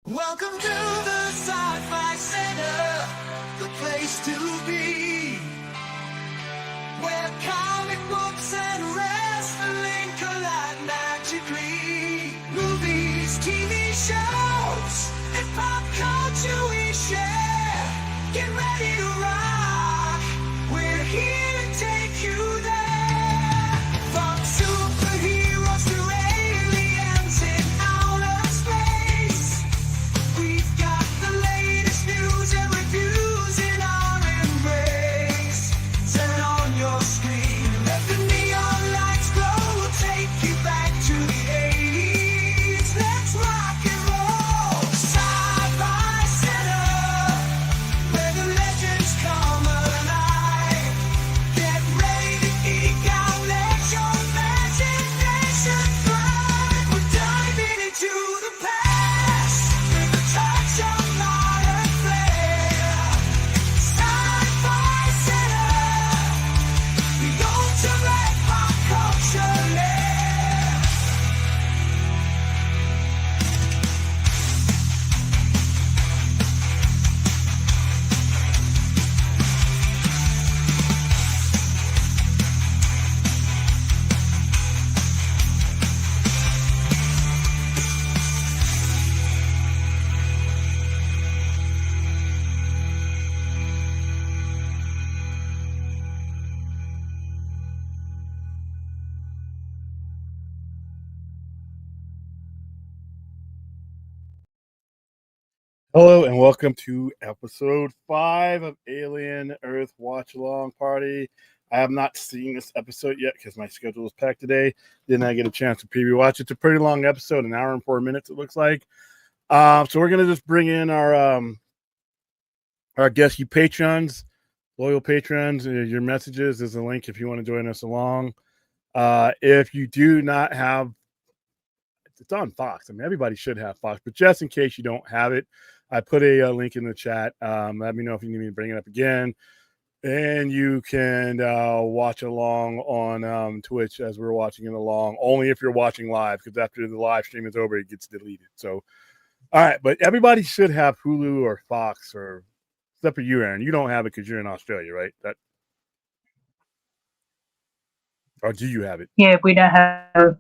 Welcome to the Sci-Fi Center, the place to be, where comic books and wrestling collide magically. Movies, TV shows, and pop culture we share. Get ready to rock, we're here to take you there. From superheroes to aliens in outer space, we've got the latest news and reviews in our embrace. Turn on your screen, let the neon lights glow. We'll take you back to the 80s. Let's rock and roll. Sci-Fi Center, where the legends come alive. Get ready to geek out, let your imagination thrive. We're diving into the past with a touch of modern flair. Sci-Fi Center, the ultimate pop culture lair. Hello and welcome to episode 5 of Alien Earth Watch Along Party. I have not seen this episode yet because my schedule was packed today. Didn't I get a chance to preview watch? It's a pretty long episode, an hour and 4 minutes it looks like. So we're gonna just bring in our guest, you patrons, loyal patrons. Your messages. There's a link if you want to join us along. If you do not have, it's on Fox. I mean, everybody should have Fox, but just in case you don't have it, I put a link in the chat. Let me know if you need me to bring it up again. And you can watch along on Twitch as we're watching it along. Only if you're watching live, because after the live stream is over, it gets deleted. So, all right. But everybody should have Hulu or Fox, or except for you, Aaron. You don't have it because you're in Australia, right? Or do you have it? Yeah, we don't have.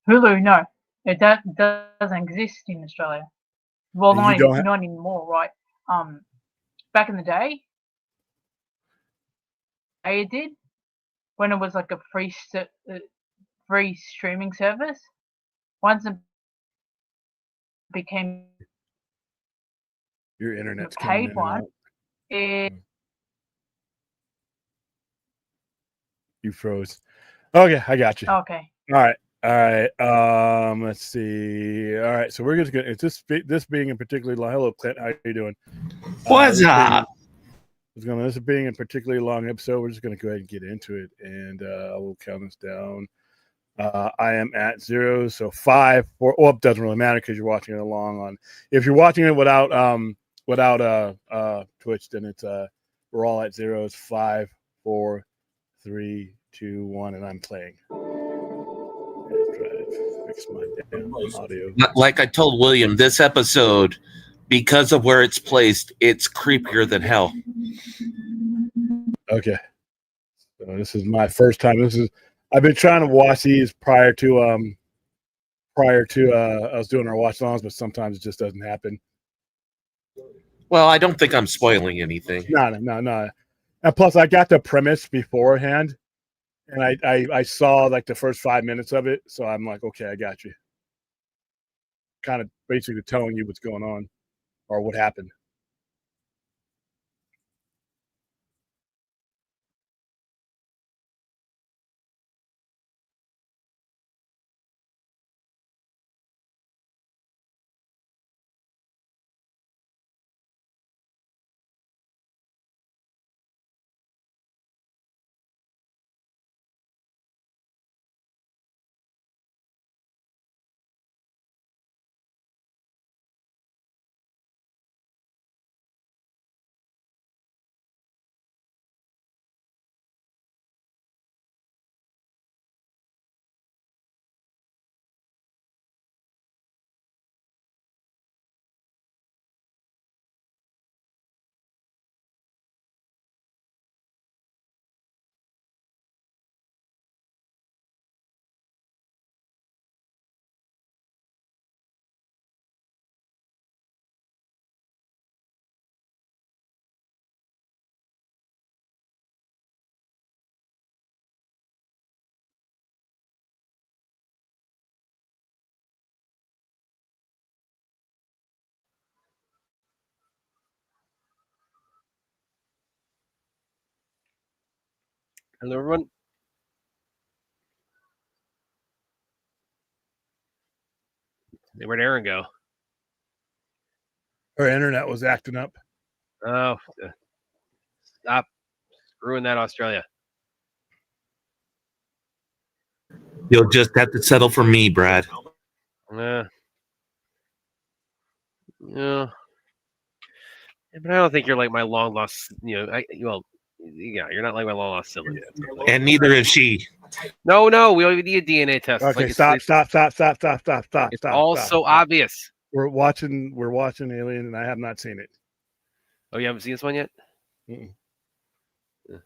Hulu, no, it doesn't exist in Australia. Well, And you don't have. not anymore, right? Back in the day, it did when it was like a free streaming service. Once it became Your internet's a coming in paid and one, out. You froze. Okay, I got you. Okay. All right. Let's see. All right, so we're just gonna. It's this being a particularly long. Hello, Clint. How you doing? What's up? This being a particularly long episode, we're just gonna go ahead and get into it, and I will count us down. I am at 0, so 5, 4. Well, it doesn't really matter because you're watching it along on. If you're watching it without Twitch, then it's we're all at 0. It's 5, 4, 3, 2, 1, and I'm playing. Fix my damn audio. Like I told William, this episode, because of where it's placed, it's creepier than hell. Okay. So this is my first time. I've been trying to watch these prior to I was doing our watch alongs, but sometimes it just doesn't happen. Well, I don't think I'm spoiling anything. No. And plus, I got the premise beforehand, and I saw like the first 5 minutes of it, so I'm like, okay, I got you. Kind of basically telling you what's going on or what happened. Hello, everyone. Where'd Aaron go? Her internet was acting up. Oh, stop screwing that Australia. You'll just have to settle for me, Brad. Yeah. Yeah, but I don't think you're like my long lost. You're not like my long lost sibling. And neither is she. No, we don't even need a DNA test. Okay, Like, stop. It's all Stop. so obvious. We're watching Alien, and I have not seen it. Oh, you haven't seen this one yet? Mm-mm. Yeah.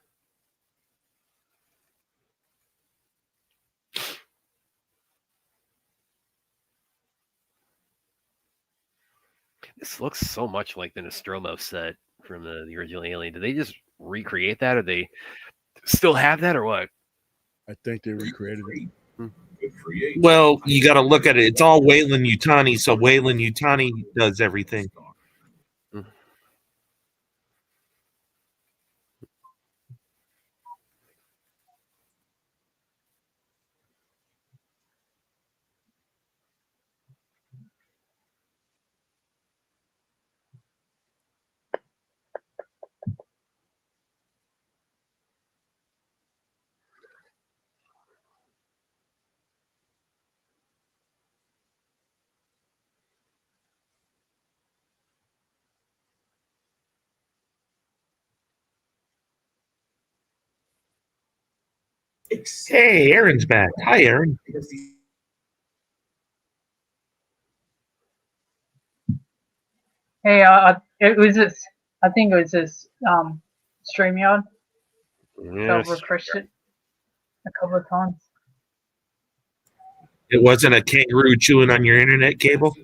This looks so much like the Nostromo set from the original Alien. Did they just recreate that, or they still have that, or what? I think they recreated it. Well, you got to look at it. It's all Wayland Utani, so Wayland Utani does everything. Hey, Aaron's back. Hi, Aaron. Hey, it was this. I think it was this StreamYard. So I've Yes. refreshed it a couple of times. It wasn't a kangaroo chewing on your internet cable?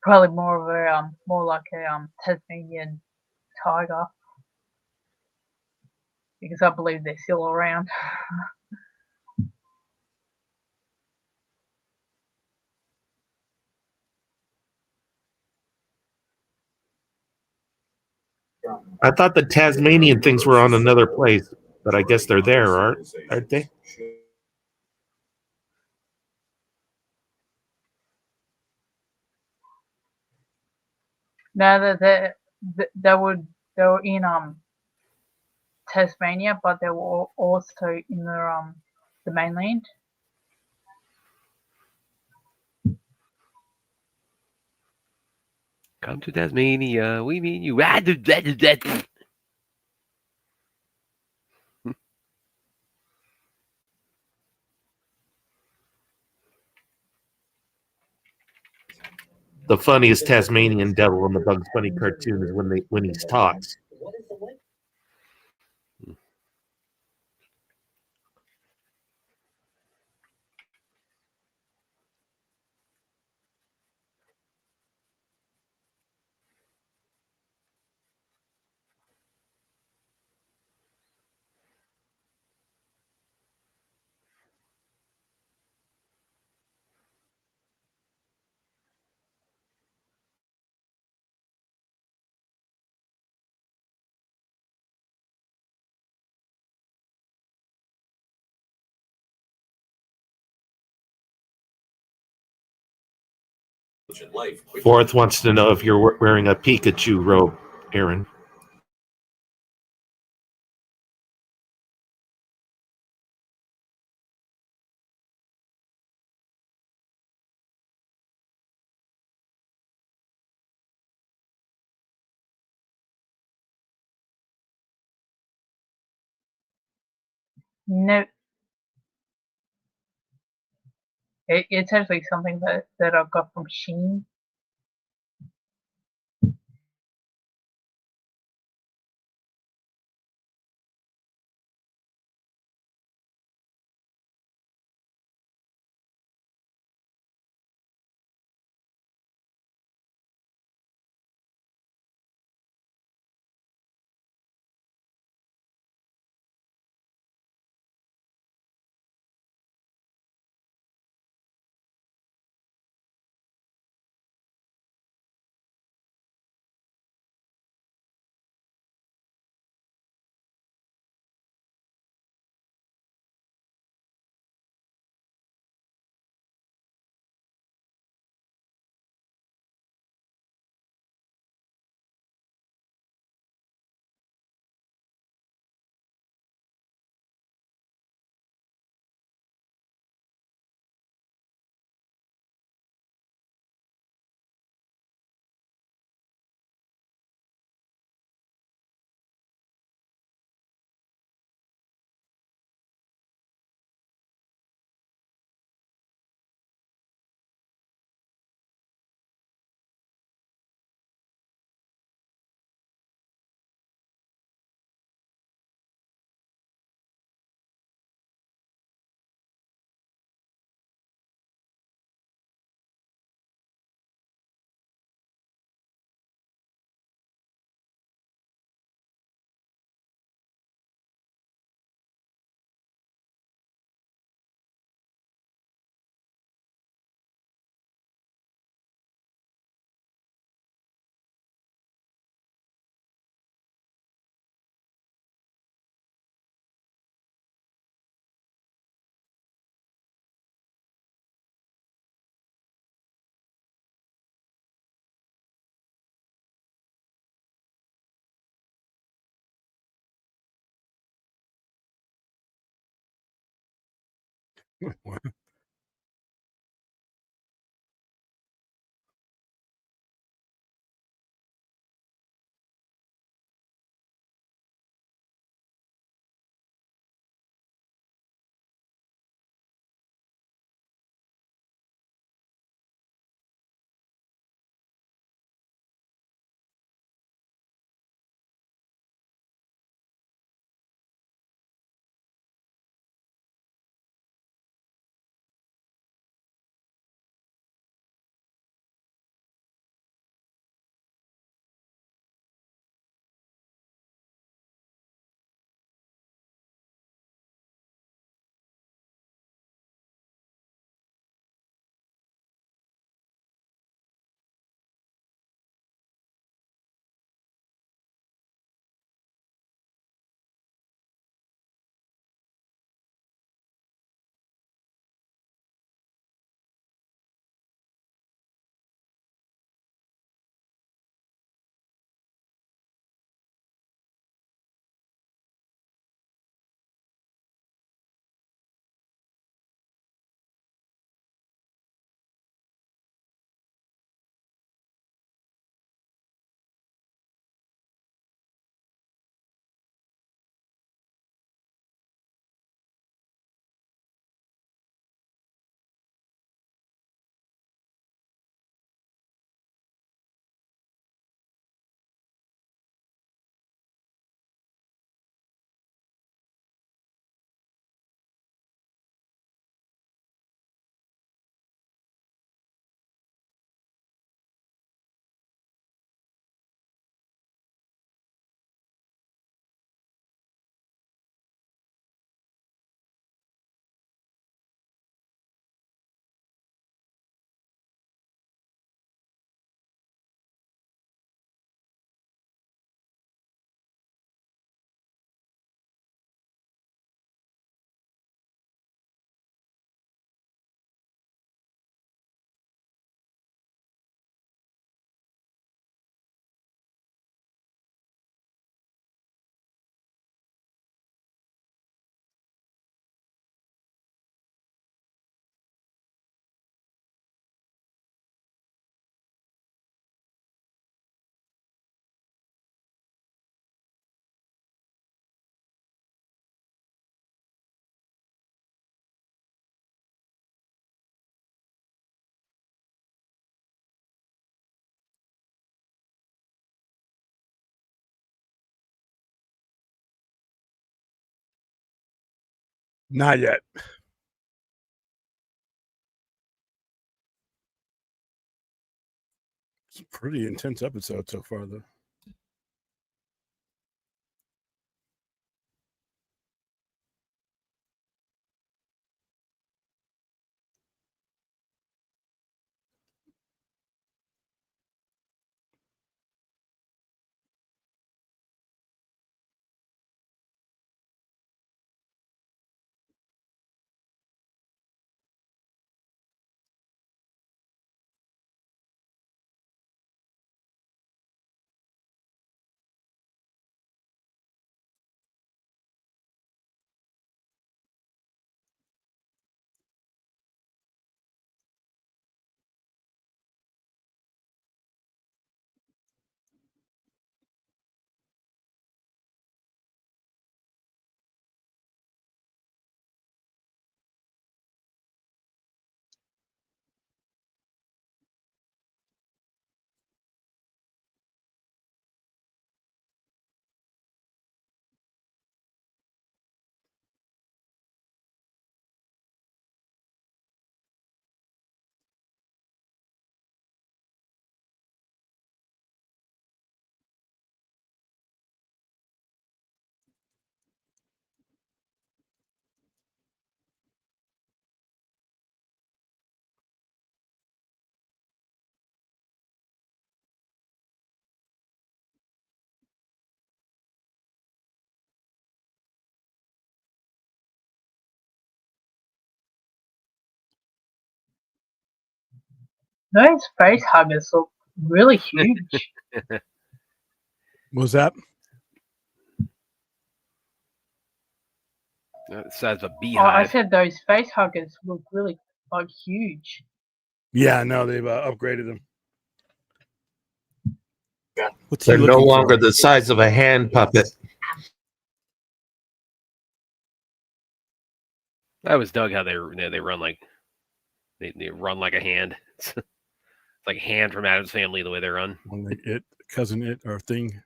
Probably more of a more like a Tasmanian tiger, because I believe they're still around. I thought the Tasmanian things were on another place, but I guess they're there, aren't they? No, they were in Tasmania, but they were also in the mainland. Come to Tasmania. We mean you. The funniest Tasmanian devil in the Bugs Bunny cartoon is when he talks. Fourth wants to know if you're wearing a Pikachu robe, Aaron. No, it's actually something that I got from Shein. Not yet. It's a pretty intense episode so far, though. Those face huggers look really huge. What was that? The size of a Oh, I beehive. said those face huggers look really like huge. Yeah, no, they've upgraded them. What's They're he no looking longer for? the size of a hand puppet. That was Doug how they run like they run like a hand. It's like Hand from Adam's Family the way they run. One like it, cousin it, or thing.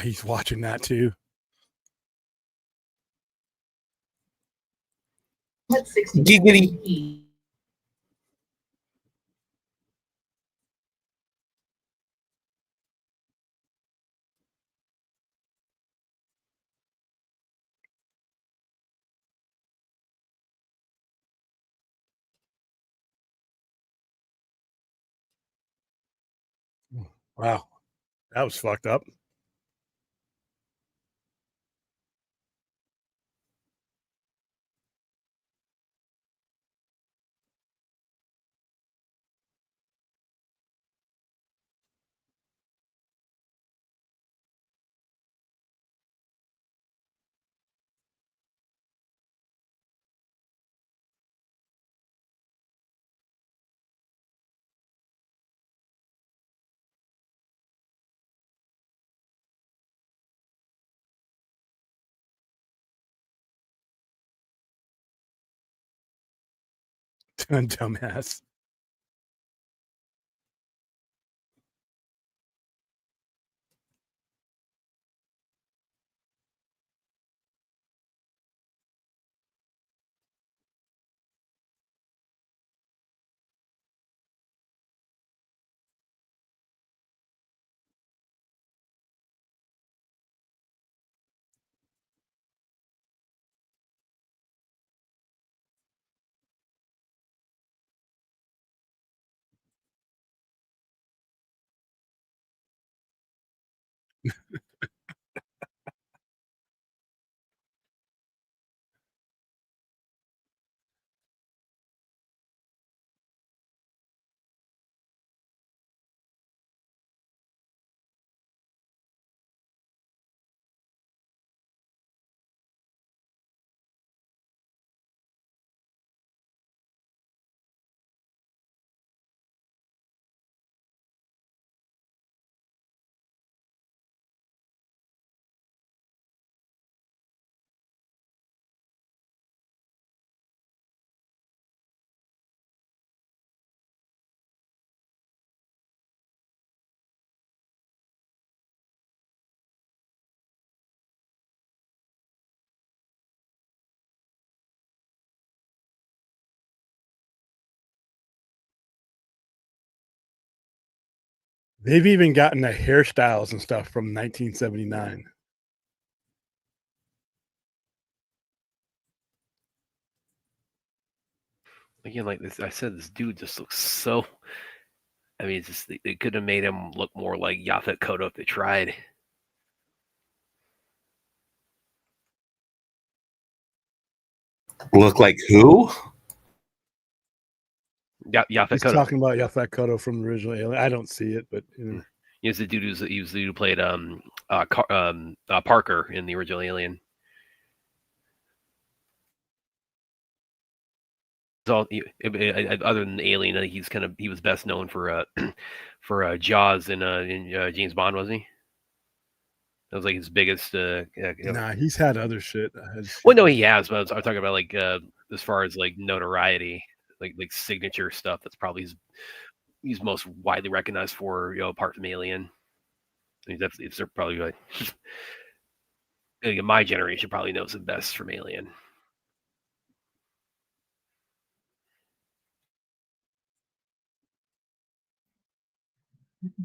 He's watching that too. Giggity. Wow, that was fucked up. Dumbass. They've even gotten the hairstyles and stuff from 1979. Again, like this, I said, this dude just looks so. I mean, it's just they could have made him look more like Yaphet Kotto if they tried. Look like who? Yaphet He's Kotto. talking about Yaphet Kotto from the original Alien. I don't see it, but you know. He was the dude he was the dude who played Parker in the original Alien. Other than Alien, he was best known for for Jaws in James Bond, wasn't he? That was like his biggest. Nah, he's had other shit. Well, no, he has, but I'm talking about like as far as like notoriety, like signature stuff. That's probably he's most widely recognized for, apart from Alien. I mean, it's probably like my generation probably knows him best from Alien.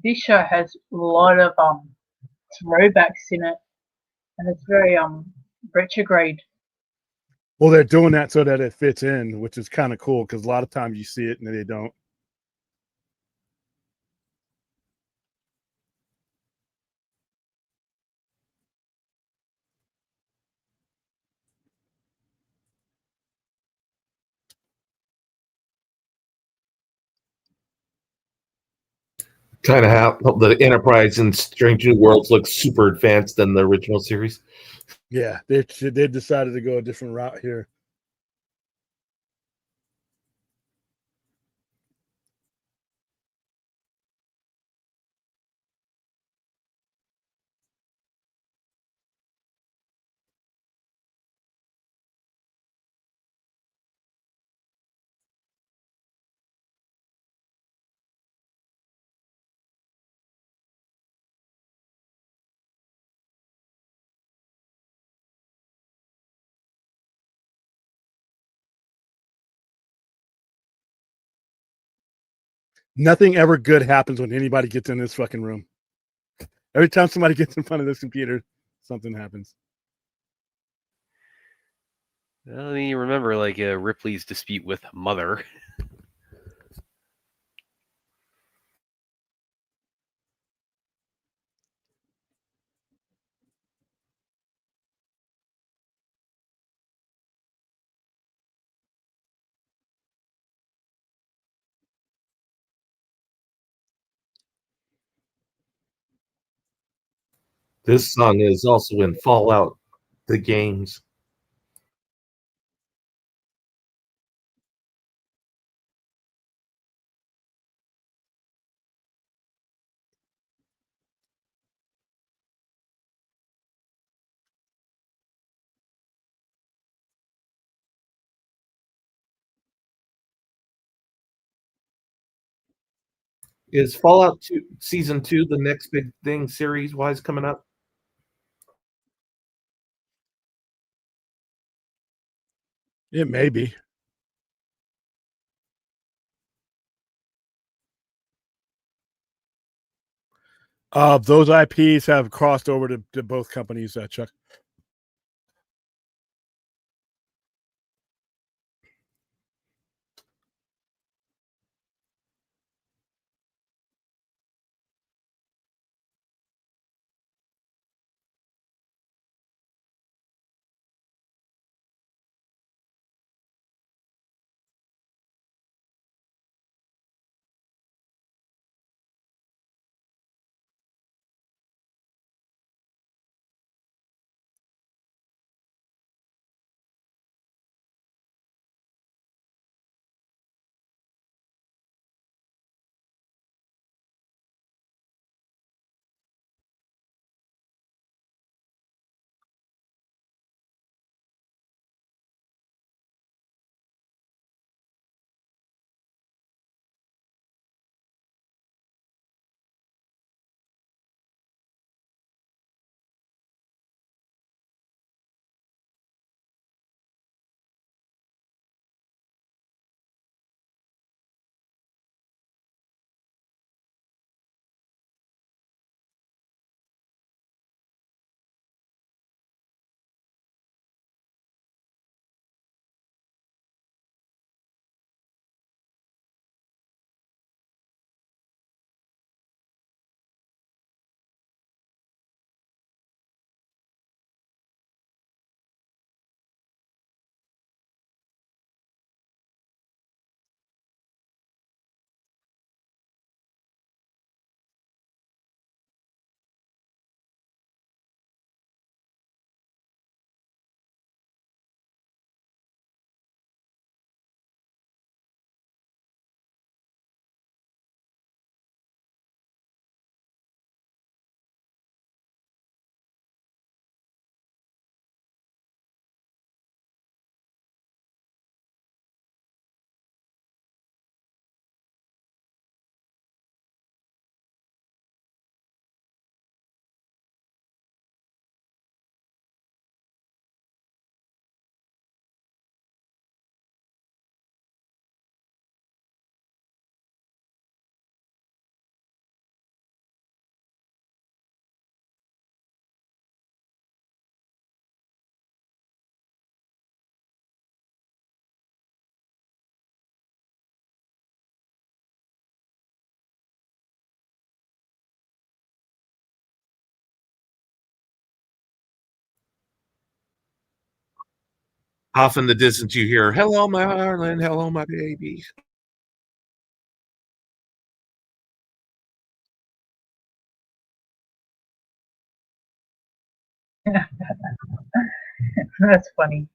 this show has a lot of throwbacks in it, and it's very retrograde. Well, they're doing that so that it fits in, which is kind of cool because a lot of times you see it and they don't. Kind of how the Enterprise and Strange New Worlds look super advanced than the original series. Yeah, they decided to go a different route here. Nothing ever good happens when anybody gets in this fucking room. Every time somebody gets in front of this computer, something happens. Well, I mean, you remember like Ripley's dispute with Mother. This song is also in Fallout, the games. Is Fallout 2 season 2 the next big thing series wise coming up? It may be. Those IPs have crossed over to both companies, Chuck. Off in the distance, you hear, "Hello, my darling. Hello, my baby." That's funny.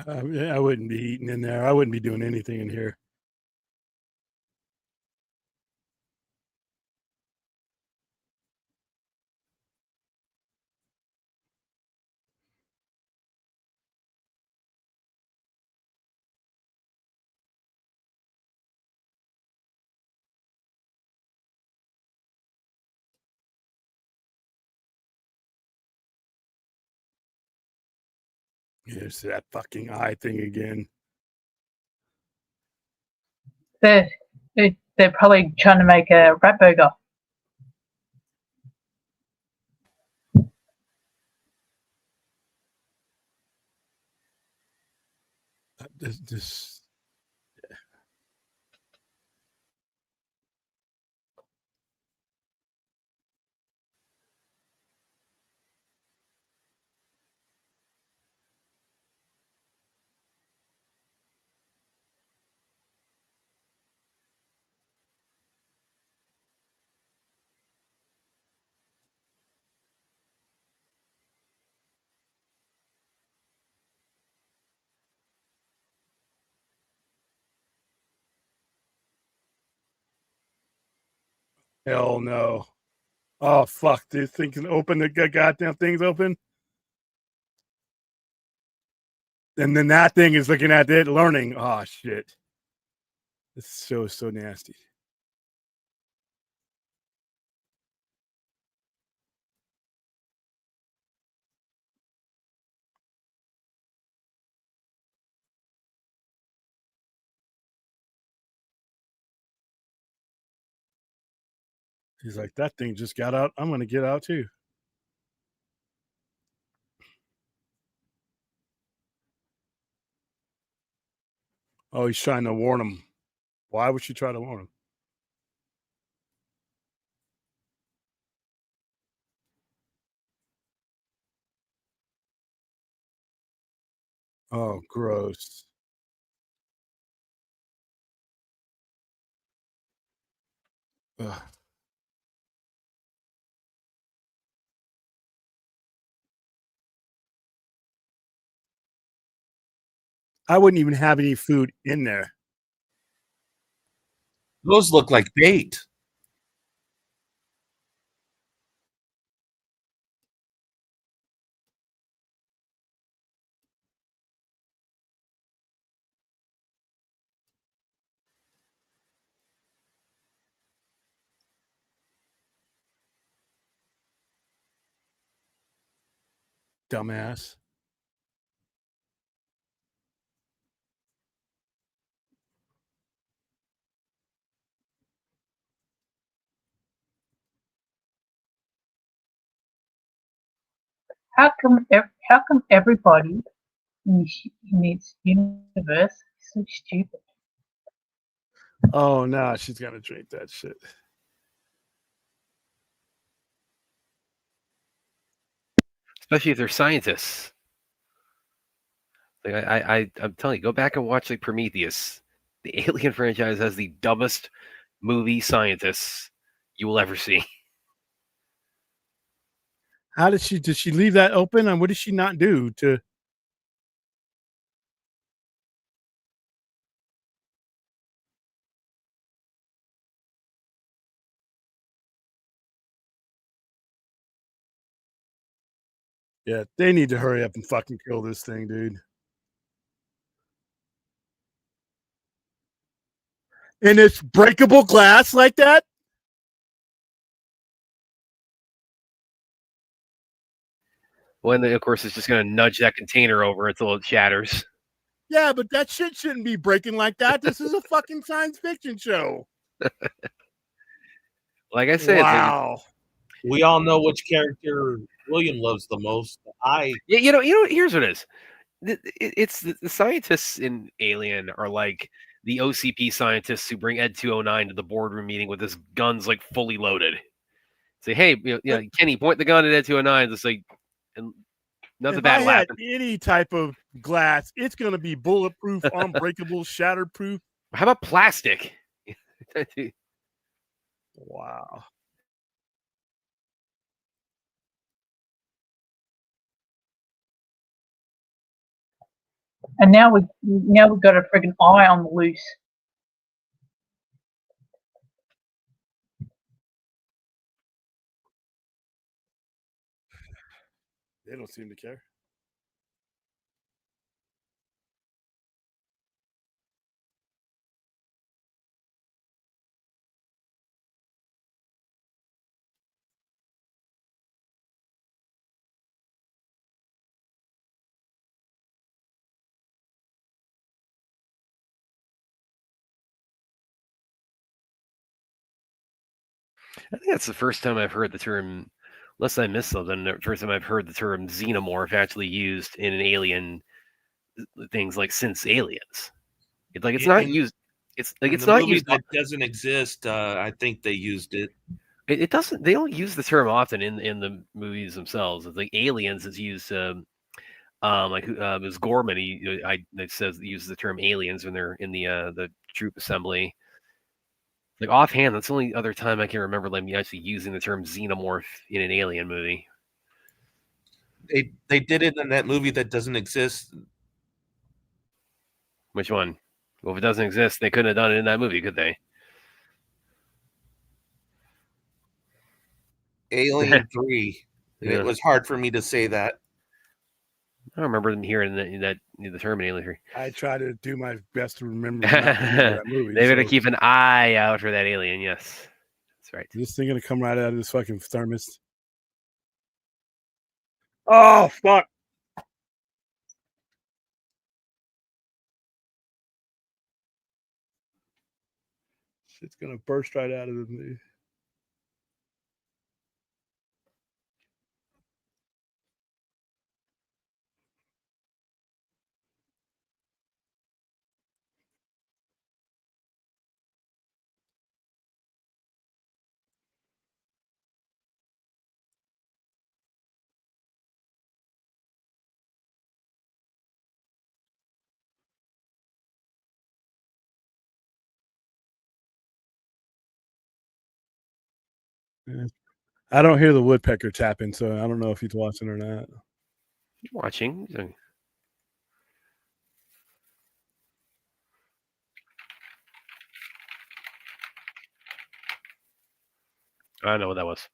I wouldn't be eating in there. I wouldn't be doing anything in here. It's that fucking eye thing again. They're probably trying to make a rat burger. This hell no. Oh fuck! This thing can open. The goddamn thing's open. And then that thing is looking at it, learning. Oh shit! This show is so nasty. He's like, that thing just got out. I'm gonna get out too. Oh, he's trying to warn him. Why would she try to warn him? Oh, gross. Ugh. I wouldn't even have any food in there. Those look like bait. Dumbass. How come everybody in its universe is so stupid? Oh no, she's gonna drink that shit. especially if they're scientists. Like I'm telling you, go back and watch like Prometheus. The Alien franchise has the dumbest movie scientists you will ever see. How did she leave that open? And what did she not do to? Yeah, they need to hurry up and fucking kill this thing, dude. And it's breakable glass like that? Well, and then, of course, it's just going to nudge that container over until it shatters. Yeah, but that shit shouldn't be breaking like that. This is a fucking science fiction show. Like I said, Wow. We all know which character William loves the most. yeah, here's what it is. It's the scientists in Alien are like the OCP scientists who bring Ed 209 to the boardroom meeting with his guns like fully loaded. Say, hey, Kenny, point the gun at Ed 209. It's like, and nothing If bad I will had happen. any type of glass, it's going to be bulletproof, unbreakable, shatterproof. How about plastic? Wow. And now we've got a friggin' eye on the loose. They don't seem to care. I think that's the first time I've heard the term, unless I missed something, the first time I've heard the term xenomorph actually used in an alien things like since Aliens. It's like it's not used. It's like it's the not movie used. that doesn't exist. I think they used it. It doesn't. They don't use the term often in the movies themselves. It's like Aliens is used. Like it was Gorman. It says uses the term aliens when they're in the troop assembly. Like offhand, that's the only other time I can remember them actually using the term xenomorph in an alien movie. They did it in that movie that doesn't exist. Which one? Well, if it doesn't exist, they couldn't have done it in that movie, could they? Alien 3. Yeah. It was hard for me to say that. I don't remember them hearing the term in Alien 3. I try to do my best to remember that movie. They better keep an eye out for that alien. Yes, that's right. Is this thing gonna come right out of this fucking thermos? Oh fuck! Shit's gonna burst right out of the. I don't hear the woodpecker tapping, so I don't know if he's watching or not. Watching. I know what that was.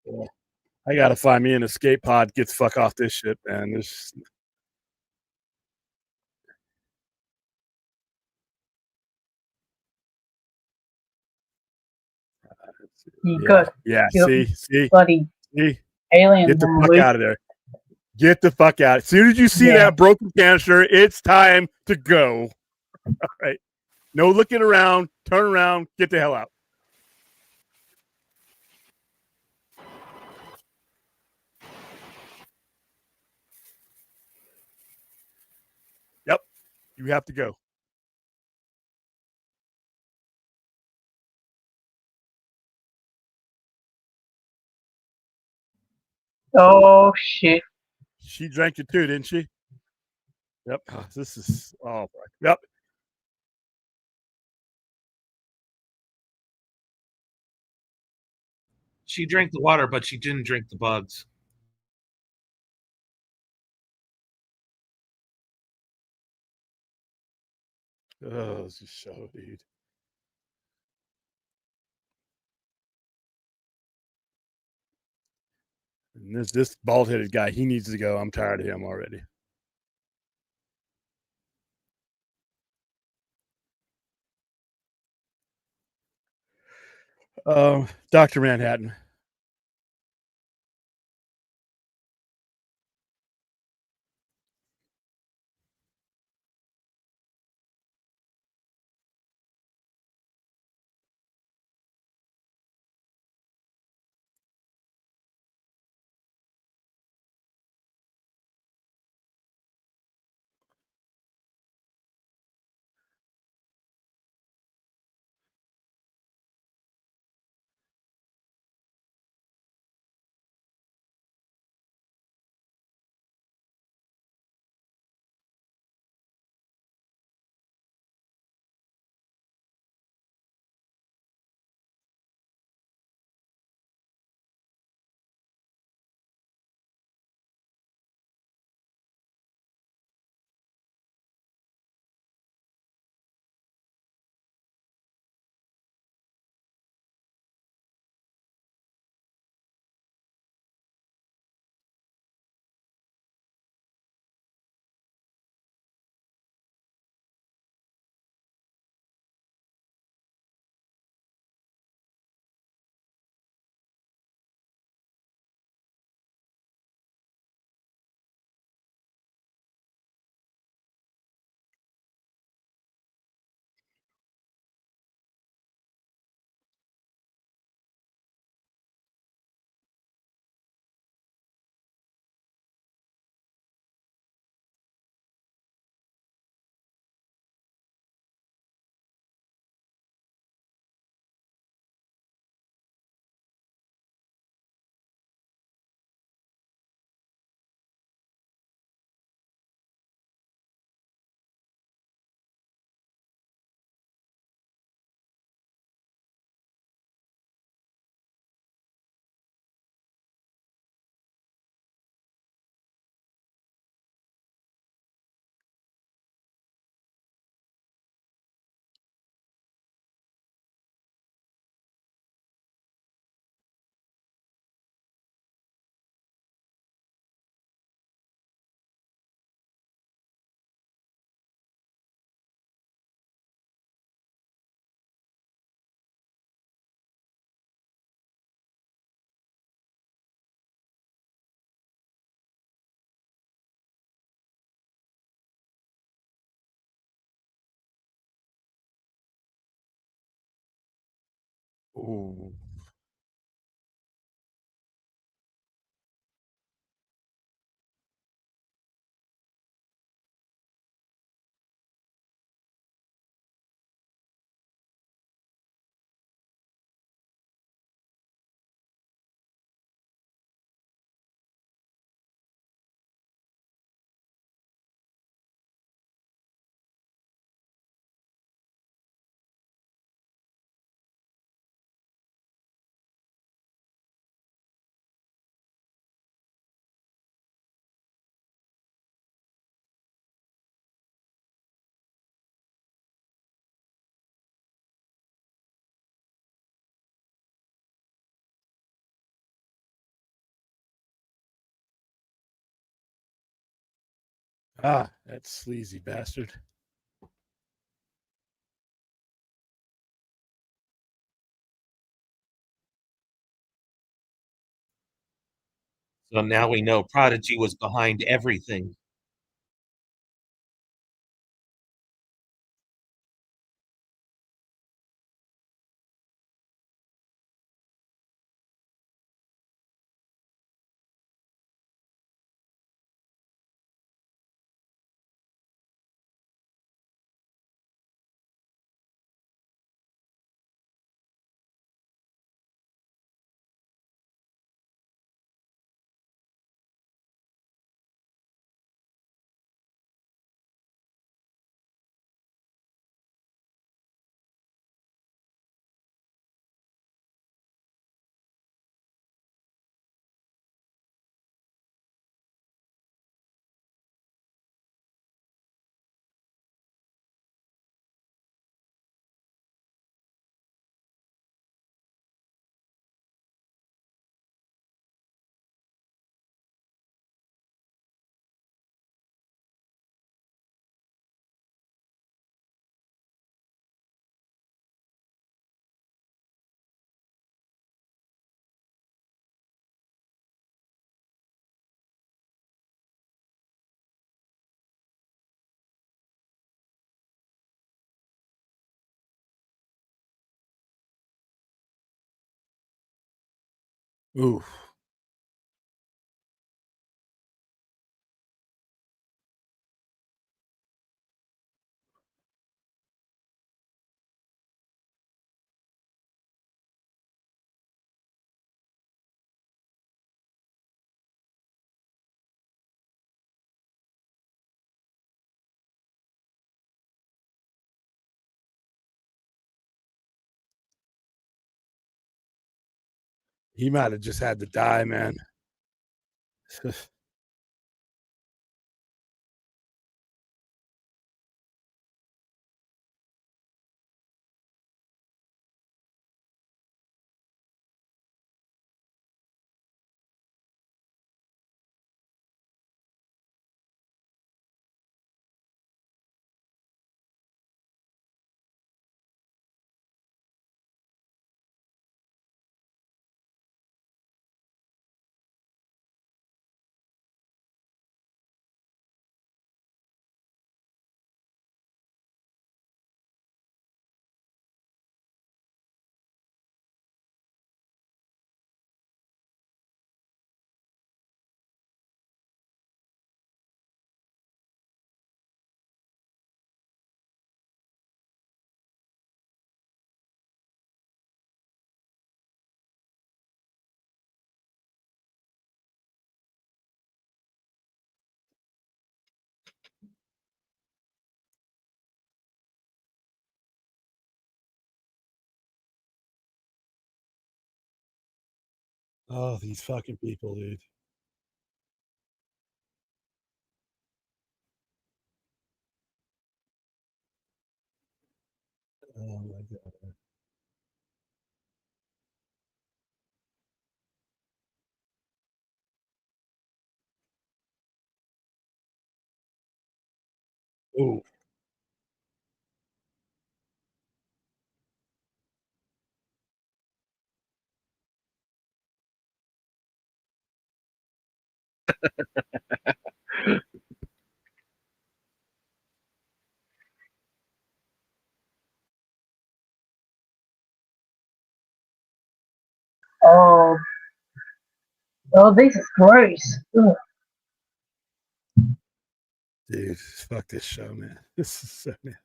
Yeah. I gotta find me an escape pod. Get the fuck off this shit, man. This. You Yeah, could. yeah. You See, bloody see. aliens Get the on fuck loose. out of there. Get the fuck out. As soon as you see Yeah. that broken canister, it's time to go. All right. No looking around. Turn around. Get the hell out. Yep. You have to go. Oh shit. She drank it too, didn't she? Yep. Oh, this is. Oh, yep. She drank the water, but she didn't drink the bugs. Oh, this is so, dude. And this bald headed guy, he needs to go. I'm tired of him already. Dr. Manhattan. Ooh. Ah, that sleazy bastard. So now we know Prodigy was behind everything. Ooh. He might have just had to die, man. Oh, these fucking people, dude. Oh my god. Ooh. Oh, oh, this is gross. Ugh. Dude, fuck this show, man. This is so nasty.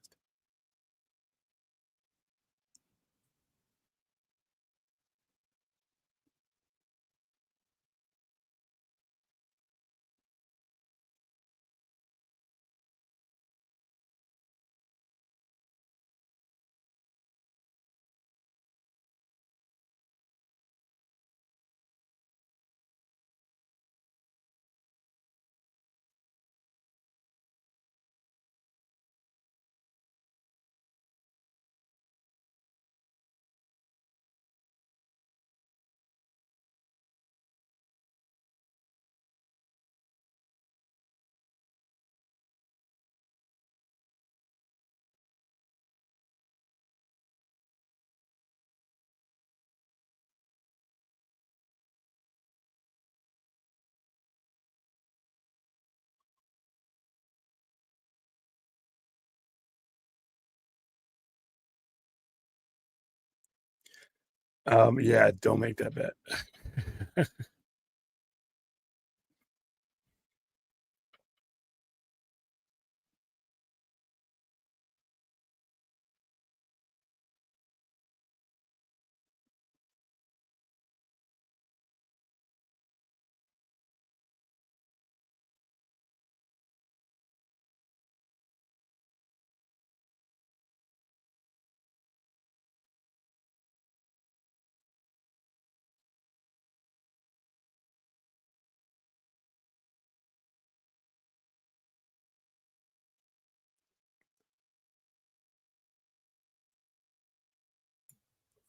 Yeah, don't make that bet.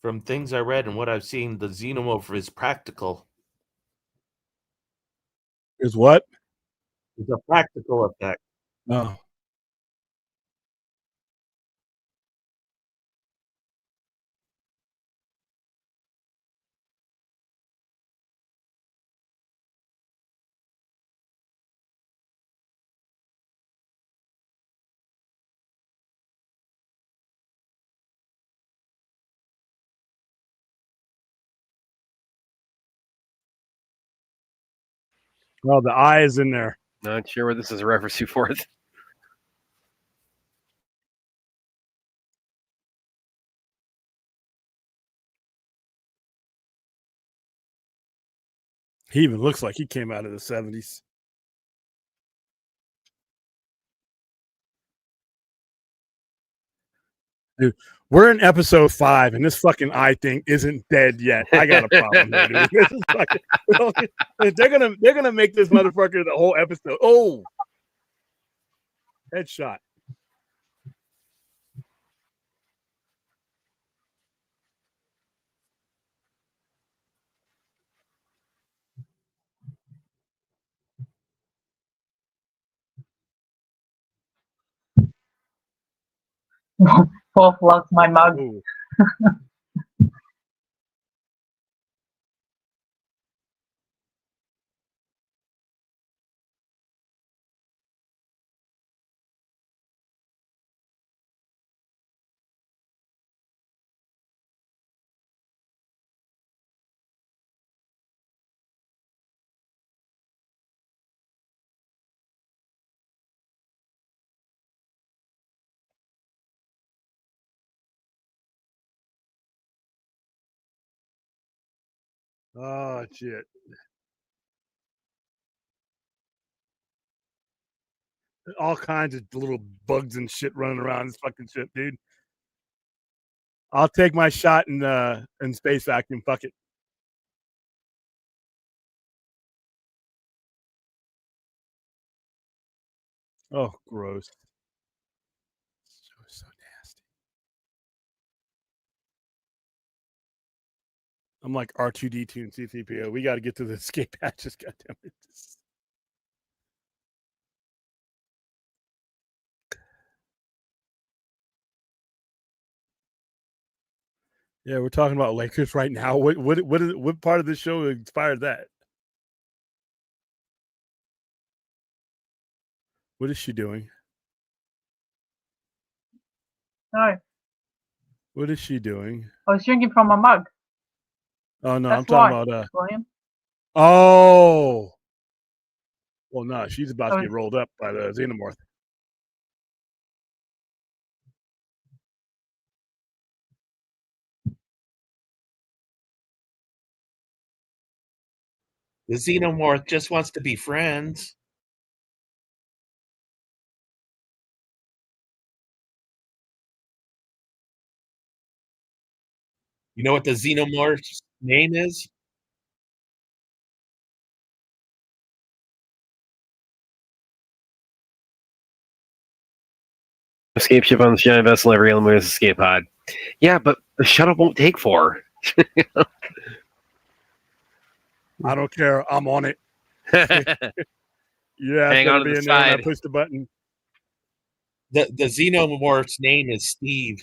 From things I read and what I've seen, the xenomorph is practical. Is what? It's a practical effect. No. Well, the eye is in there. Not sure what this is a reference to for it. He even looks like he came out of the 70s. Dude, we're in episode 5, and this fucking eye thing isn't dead yet. I got a problem there, dude. This is fucking, they're gonna make this motherfucker the whole episode. Oh, headshot. Wolf loves my mug. Ooh. Oh shit. All kinds of little bugs and shit running around this fucking shit, dude. I'll take my shot in space vacuum. Fuck it. Oh, gross. So nasty. I'm like R2D2 and C3PO. We got to get to the escape hatches. Goddamn it. Yeah, we're talking about Lakers right now. What part of the show inspired that? What is she doing? No, What is she doing? I was drinking from a mug. Oh no, That's I'm talking why, about William. oh. Well, no, she's about to I get was, rolled up by the xenomorph. The xenomorph just wants to be friends. You know what the xenomorph's name is? Escape ship on the giant vessel, every element is escape pod. Yeah, but the shuttle won't take 4. I don't care. I'm on it. Yeah, Hang on gonna to be the in there when I side. push the button. The xenomorph's name is Steve.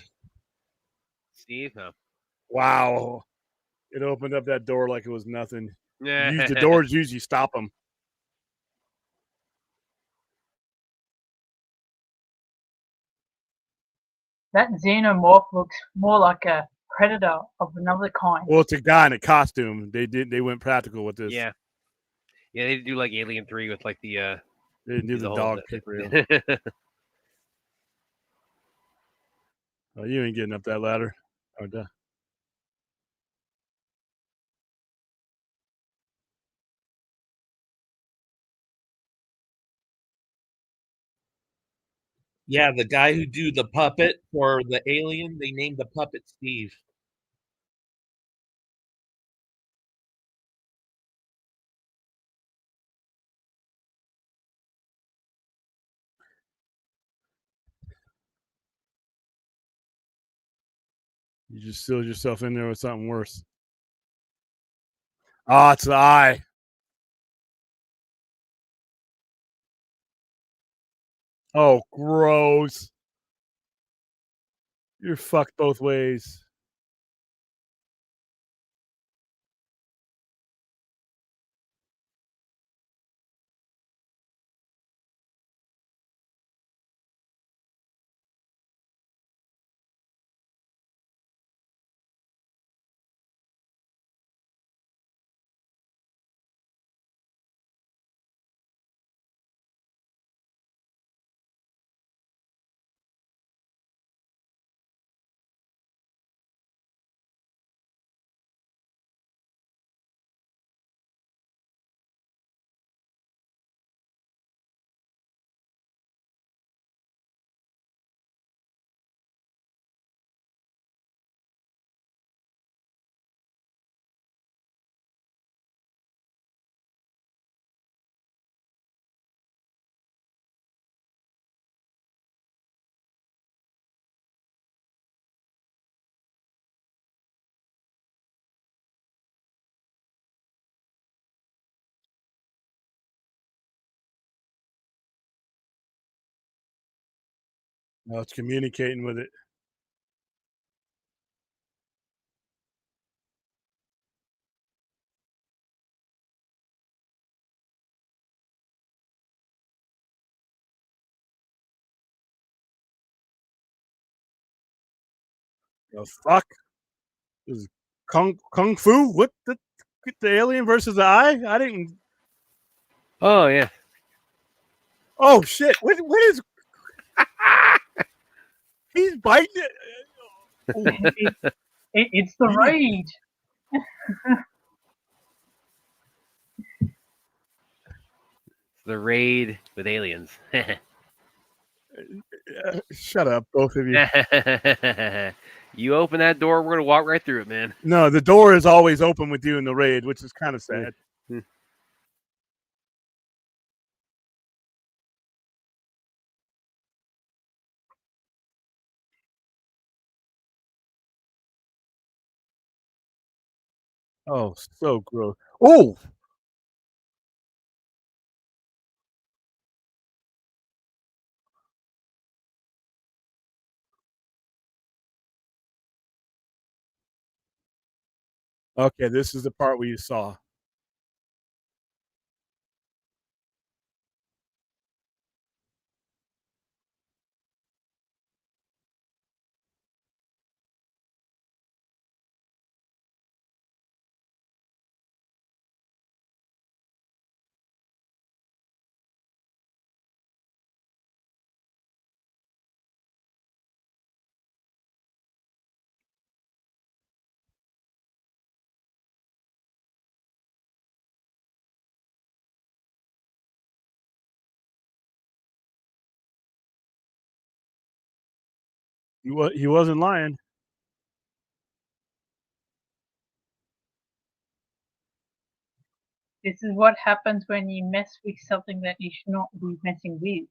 Steve? No. Wow. It opened up that door like it was nothing. Yeah. The doors usually stop them. that xenomorph looks more like a predator of another kind. Well, it's a guy in a costume. They went practical with this. Yeah. Yeah, they do like Alien 3 with like the They didn't do the dog the- picture. Oh, you ain't getting up that ladder. Oh, duh. Yeah, the guy who do the puppet for the alien, they named the puppet Steve. You just sealed yourself in there with something worse. Oh, it's the eye. Oh, gross. You're fucked both ways. No, it's communicating with it. The fuck? This is kung fu? What the alien versus the eye? I didn't. Oh yeah. Oh shit! What is? He's biting it. Ooh, It's the raid. The raid with aliens. shut up, both of you. You open that door, we're gonna walk right through it, man. No, the door is always open with you in the raid, which is kind of sad. Oh, so gross. Oh, okay. This is the part where you saw. He wasn't lying. This is what happens when you mess with something that you should not be messing with.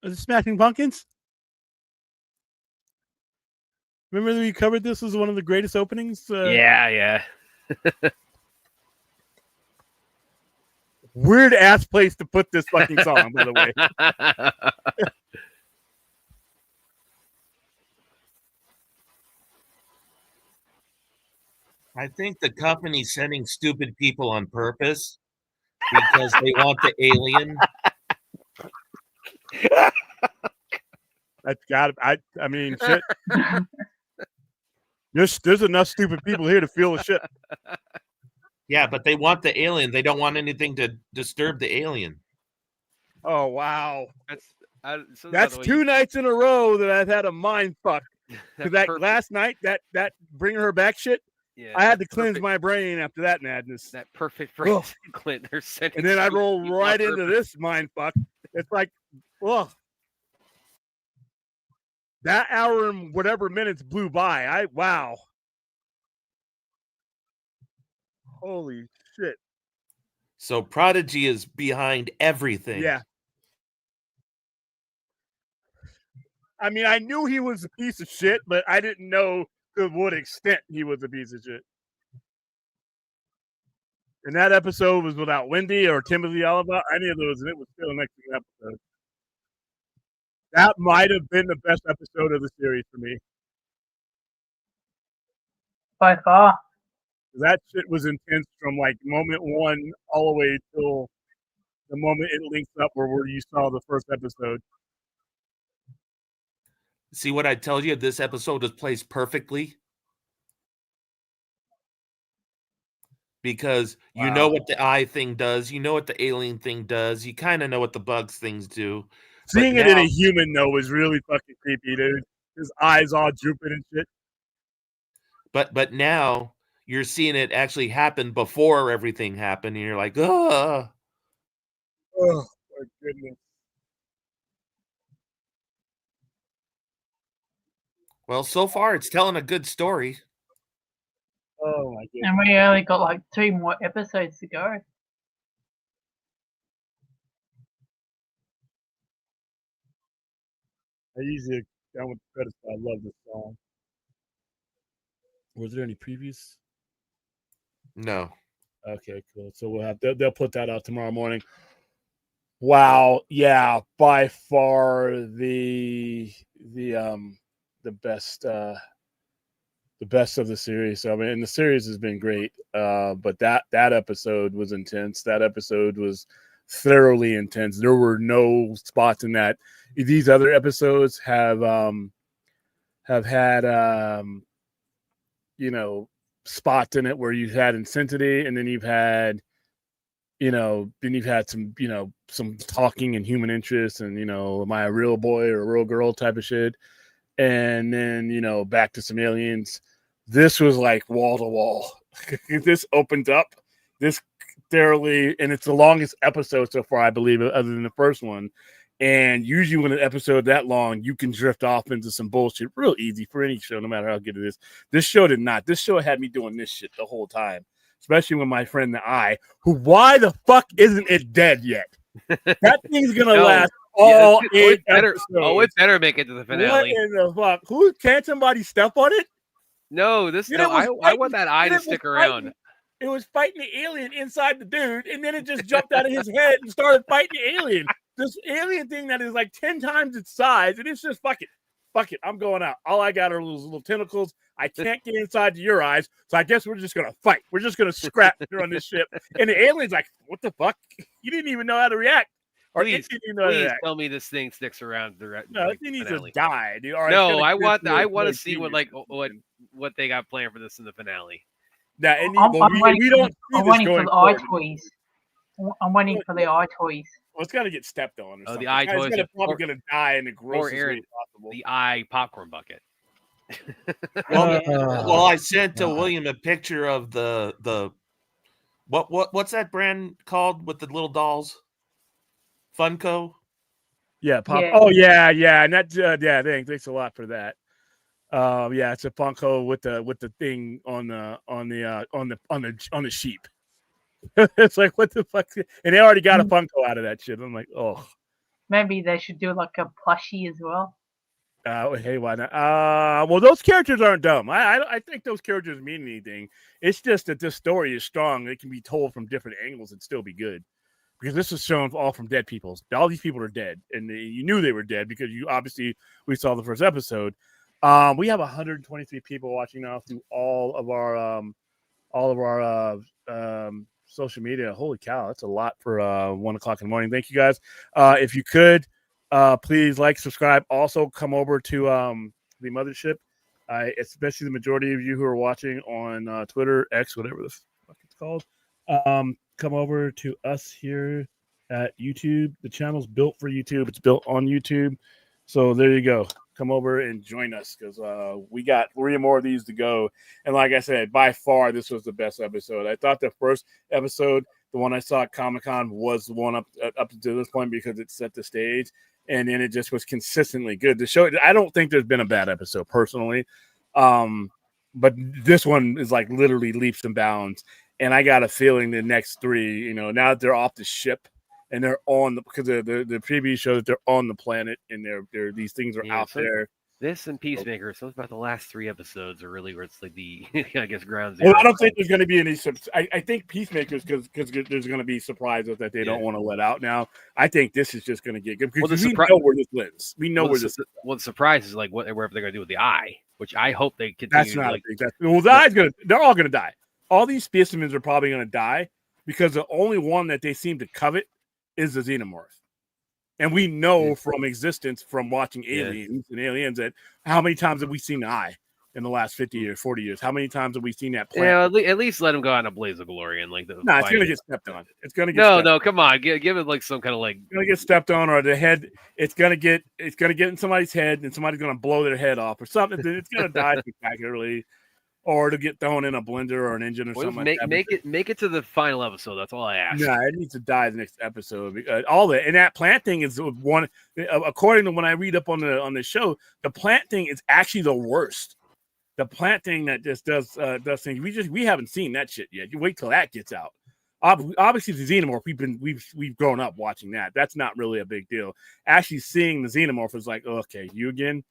The Smashing Pumpkins. Remember that we covered this as one of the greatest openings? Yeah. Weird ass place to put this fucking song, by the way. I think the company's sending stupid people on purpose because they want the alien. That's got. I mean, shit. There's enough stupid people here to feel the shit. Yeah, but they want the alien. They don't want anything to disturb the alien. Oh wow, So that's by the way, 2 nights in a row that I've had a mind fuck. Because that perfect- last night, that bringing her back shit, yeah, I had to that cleanse perfect- my brain after that madness. that perfect Ugh. phrase, Clint. They're sending And then I stupid roll people right on into purpose. this mind fuck. It's like, ugh. That hour and whatever minutes blew by. Wow. Holy shit. So Prodigy is behind everything. Yeah. I mean, I knew he was a piece of shit, but I didn't know to what extent he was a piece of shit. And that episode was without Wendy or Timothy Oliver, any of those, and it was still an excellent episode. That might have been the best episode of the series for me. By far. That shit was intense from like moment one all the way till the moment it links up where you saw the first episode. See what I tell you? This episode is placed perfectly. Because you know what the eye thing does, you know what the alien thing does, you kind of know what the bugs things do. Seeing it in a human though was really fucking creepy, dude. His eyes all drooping and shit. But now you're seeing it actually happen before everything happened, and you're like, oh, my goodness. Well, so far it's telling a good story. Oh my goodness. And we only got like 2 more episodes to go. I usually down with the credits, but I love this song. Was there any previews? No. Okay, cool. So we'll have they'll put that out tomorrow morning. Wow, yeah, by far the best of the series. I mean, the series has been great, but that episode was intense. That episode was thoroughly intense. There were no spots in that. These other episodes have had spots in it where you've had intensity, and then you've had some talking and human interest, and am I a real boy or a real girl type of shit, and then back to some aliens. This was like wall to wall. This opened up this thoroughly, and it's the longest episode so far, I believe, other than the first one. And usually when an episode that long, you can drift off into some bullshit real easy for any show, no matter how good it is. This show did not. This show had me doing this shit the whole time, especially when my friend the Eye, why the fuck isn't it dead yet? That thing's gonna last all 8 episodes. It better make it to the finale. What in the fuck? Can't somebody step on it? No, I want that eye to stick around. It was fighting the alien inside the dude, and then it just jumped out of his head and started fighting the alien. This alien thing that is like 10 times its size, and it's just fuck it, I'm going out. All I got are those little tentacles. I can't get inside to your eyes, so I guess we're just gonna fight. We're just gonna scrap here on this ship. And the alien's like, "What the fuck? You didn't even know how to react." Or Please tell me this thing sticks around the no, it needs to die, dude. No, I want to see what they got planned for this in the finale. Yeah, and I'm waiting for the eye toys. I'm waiting for the eye toys. Well, it's got to get stepped on. Or something. The eye toys are probably going to die in the grossest way possible. The eye popcorn bucket. Well, I sent to William a picture of the what's that brand called with the little dolls? Funko. Yeah, pop. Yeah. Oh yeah, and that thanks a lot for that. Yeah, it's a Funko with the thing on the sheep. It's like, what the fuck? And they already got a Funko out of that shit. I'm like, oh, maybe they should do like a plushie as well. Hey, why not? Well, those characters aren't dumb. I think those characters mean anything. It's just that this story is strong. It can be told from different angles and still be good. Because this is shown all from dead people. All these people are dead, and you knew they were dead because we saw the first episode. We have 123 people watching now through all of our social media. Holy cow, that's a lot for 1 o'clock in the morning. Thank you guys. If you could, please like, subscribe. Also, come over to the mothership. Especially the majority of you who are watching on Twitter, X, whatever the fuck it's called. Come over to us here at YouTube. The channel's built for YouTube. It's built on YouTube. So there you go. Come over and join us because we got 3 more of these to go. And like I said, by far, this was the best episode. I thought the first episode, the one I saw at Comic-Con, was the one up to this point because it set the stage. And then it just was consistently good. The show, I don't think there's been a bad episode personally. But this one is like literally leaps and bounds. And I got a feeling the next 3, now that they're off the ship and they're on because the preview shows they're on the planet and they're these things are out there. This and Peacemaker, so it's about the last 3 episodes are really where it's like the I guess ground zero. Well, I don't think there's going to be any. I think Peacemakers because there's going to be surprises that they don't want to let out now. I think this is just going to get good because we know where this lives. We know where this. Well, the surprise is like whatever they're going to do with the eye, which I hope they continue. That's not well. The eye's going to. They're all going to die. All these specimens are probably going to die because the only one that they seem to covet is the xenomorph. And we know from existence, from watching Aliens and Aliens, that how many times have we seen the eye in the last 50 years, 40 years? How many times have we seen that plant? Yeah, at least let him go on a blaze of glory and like the. No, it's going to get stepped on. It's going to get no. Come on, give it like some kind of like. It's going to get stepped on, or the head. It's going to get in somebody's head, and somebody's going to blow their head off, or something. It's going to die spectacularly. Or to get thrown in a blender or an engine or something. Make it to the final episode. That's all I ask. Yeah, it needs to die the next episode. All that and that plant thing is one. According to when I read up on the show, the plant thing is actually the worst. The plant thing that just does things. We haven't seen that shit yet. You wait till that gets out. Obviously, the xenomorph we've grown up watching that. That's not really a big deal. Actually, seeing the xenomorph is like, oh, okay, you again.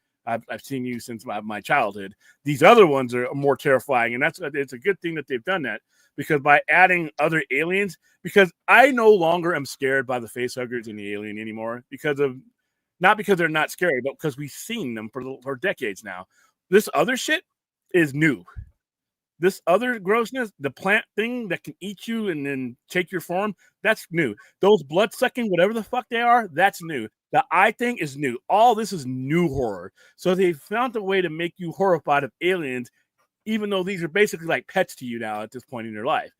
I've seen you since my childhood. These other ones are more terrifying, and it's a good thing that they've done that because by adding other aliens, because I no longer am scared by the facehuggers and the alien anymore not because they're not scary, but because we've seen them for decades now. This other shit is new. This other grossness, the plant thing that can eat you and then take your form, that's new. Those blood-sucking, whatever the fuck they are, that's new. The eye thing is new. All this is new horror. So they found a way to make you horrified of aliens, even though these are basically like pets to you now at this point in your life.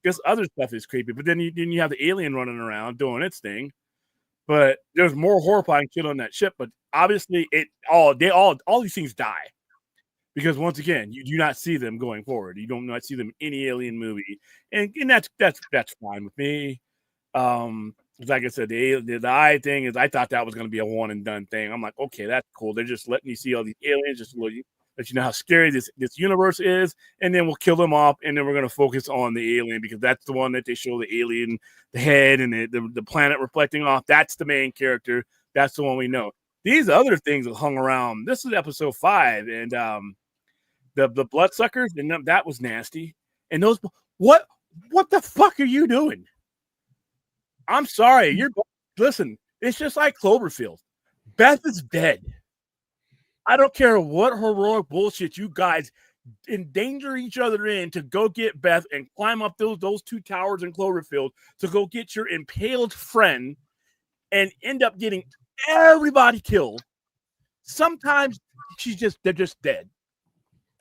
This other stuff is creepy, but then you have the alien running around doing its thing. But there's more horrifying shit on that ship. But obviously, all these things die. Because once again, you do not see them going forward. You don't not see them in any alien movie, and that's fine with me. Like I said, the eye thing is I thought that was going to be a one and done thing. I'm like, okay, that's cool. They're just letting you see all these aliens, just let you know how scary this universe is, and then we'll kill them off, and then we're going to focus on the alien because that's the one that they show the alien, the head, and the planet reflecting off. That's the main character. That's the one we know. These other things that hung around. This is episode 5, and the bloodsuckers, and that was nasty. And those, what the fuck are you doing? I'm sorry. Listen, it's just like Cloverfield. Beth is dead. I don't care what heroic bullshit you guys endanger each other in to go get Beth and climb up those 2 towers in Cloverfield to go get your impaled friend and end up getting everybody killed. Sometimes they're just dead.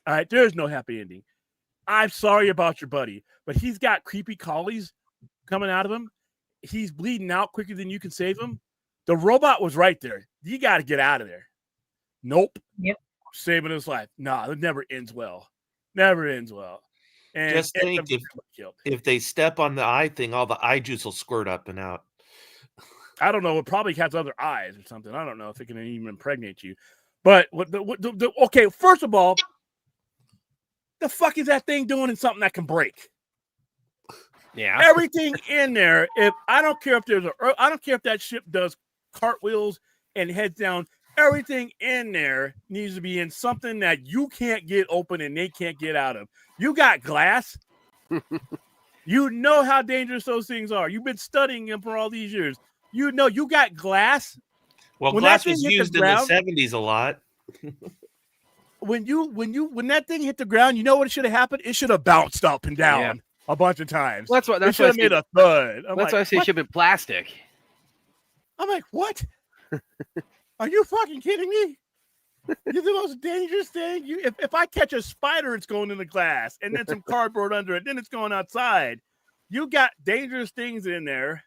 All right, there's no happy ending. I'm sorry about your buddy, but he's got creepy collies coming out of him. He's bleeding out quicker than you can save him. The robot was right there. You got to get out of there. Nope. Yep. Saving his life. Nah, it never ends well. Never ends well. And just think if they step on the eye thing, all the eye juice will squirt up and out. I don't know. It probably has other eyes or something. I don't know if it can even impregnate you. But okay, first of all, the fuck is that thing doing in something that can break? Yeah. Everything in there. I don't care if that ship does cartwheels and heads down. Everything in there needs to be in something that you can't get open and they can't get out of. You got glass. You know how dangerous those things are. You've been studying them for all these years. You know you got glass. Well, When glass that was thing hit the used in ground- the 70s a lot. When that thing hit the ground, you know what should have happened? It should have bounced up and down a bunch of times. Well, It should have made a thud. That's why I say it should have been plastic. I'm like, what? Are you fucking kidding me? You're the most dangerous thing. If I catch a spider, it's going in the glass, and then some cardboard under it, then it's going outside. You got dangerous things in there,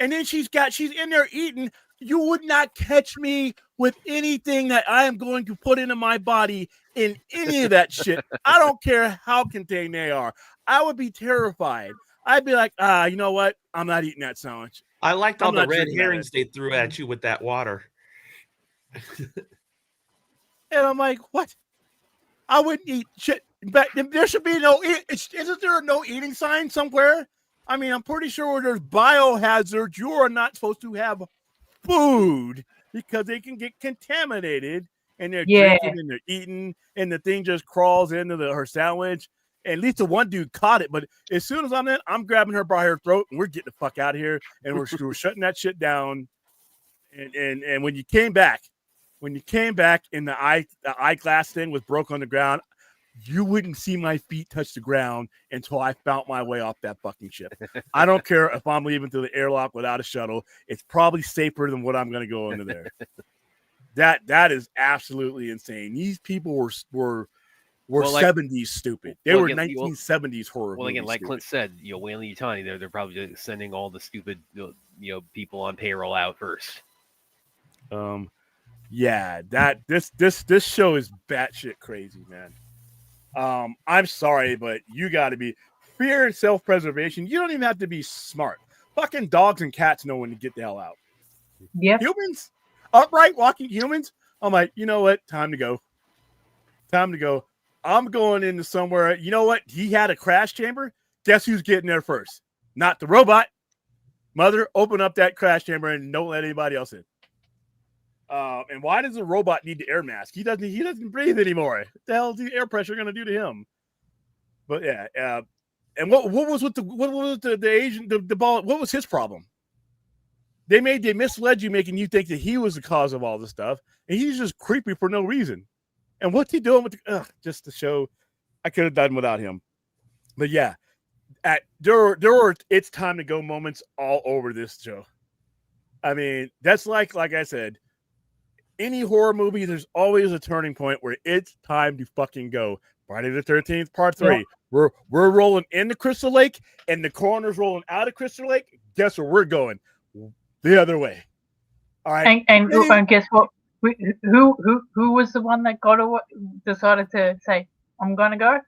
and then she's in there eating. You would not catch me with anything that I am going to put into my body in any of that shit. I don't care how contained they are. I would be terrified. I'd be like, you know what? I'm not eating that sandwich. I liked all I'm the not red drinking that. herrings they threw at you with that water. And I'm like, what? I wouldn't eat shit. But there should be no. Isn't there no eating sign somewhere? I mean, I'm pretty sure where there's biohazards, you are not supposed to have food because they can get contaminated. And they're drinking and they're eating, and the thing just crawls into her sandwich. And at least the one dude caught it. But as soon as I'm in, I'm grabbing her by her throat, and we're getting the fuck out of here, and we're shutting that shit down. And when you came back, and the eyeglass thing was broke on the ground, you wouldn't see my feet touch the ground until I found my way off that fucking ship. I don't care if I'm leaving through the airlock without a shuttle. It's probably safer than what I'm going to go into there. That is absolutely insane. These people were Well, like- 70s stupid. They well, were again, 1970s horror. Well, again, movies like stupid. Clint said, Wayland Yutani, they're probably just sending all the stupid, people on payroll out first. Yeah, this show is batshit crazy, man. I'm sorry, but you got to be fear and self-preservation. You don't even have to be smart. Fucking dogs and cats know when to get the hell out. Yep. Humans, upright walking humans. I'm like, you know what? Time to go. I'm going into somewhere. You know what? He had a crash chamber. Guess who's getting there first? Not the robot. Mother, open up that crash chamber and don't let anybody else in. And why does the robot need the air mask? He doesn't breathe anymore. What the hell is the air pressure going to do to him? But yeah, and what was with the Asian the ball? What was his problem? They misled you, making you think that he was the cause of all this stuff, and he's just creepy for no reason. And what's he doing with just to show? I could have done without him. But yeah, there were it's time to go moments all over this show. I mean, that's like I said. Any horror movie, there's always a turning point where it's time to fucking go. Friday the 13th, part 3. Yeah. We're rolling into Crystal Lake, and the coroner's rolling out of Crystal Lake. Guess where we're going? The other way. All right. And guess what? Who was the one that decided to say, "I'm gonna go"?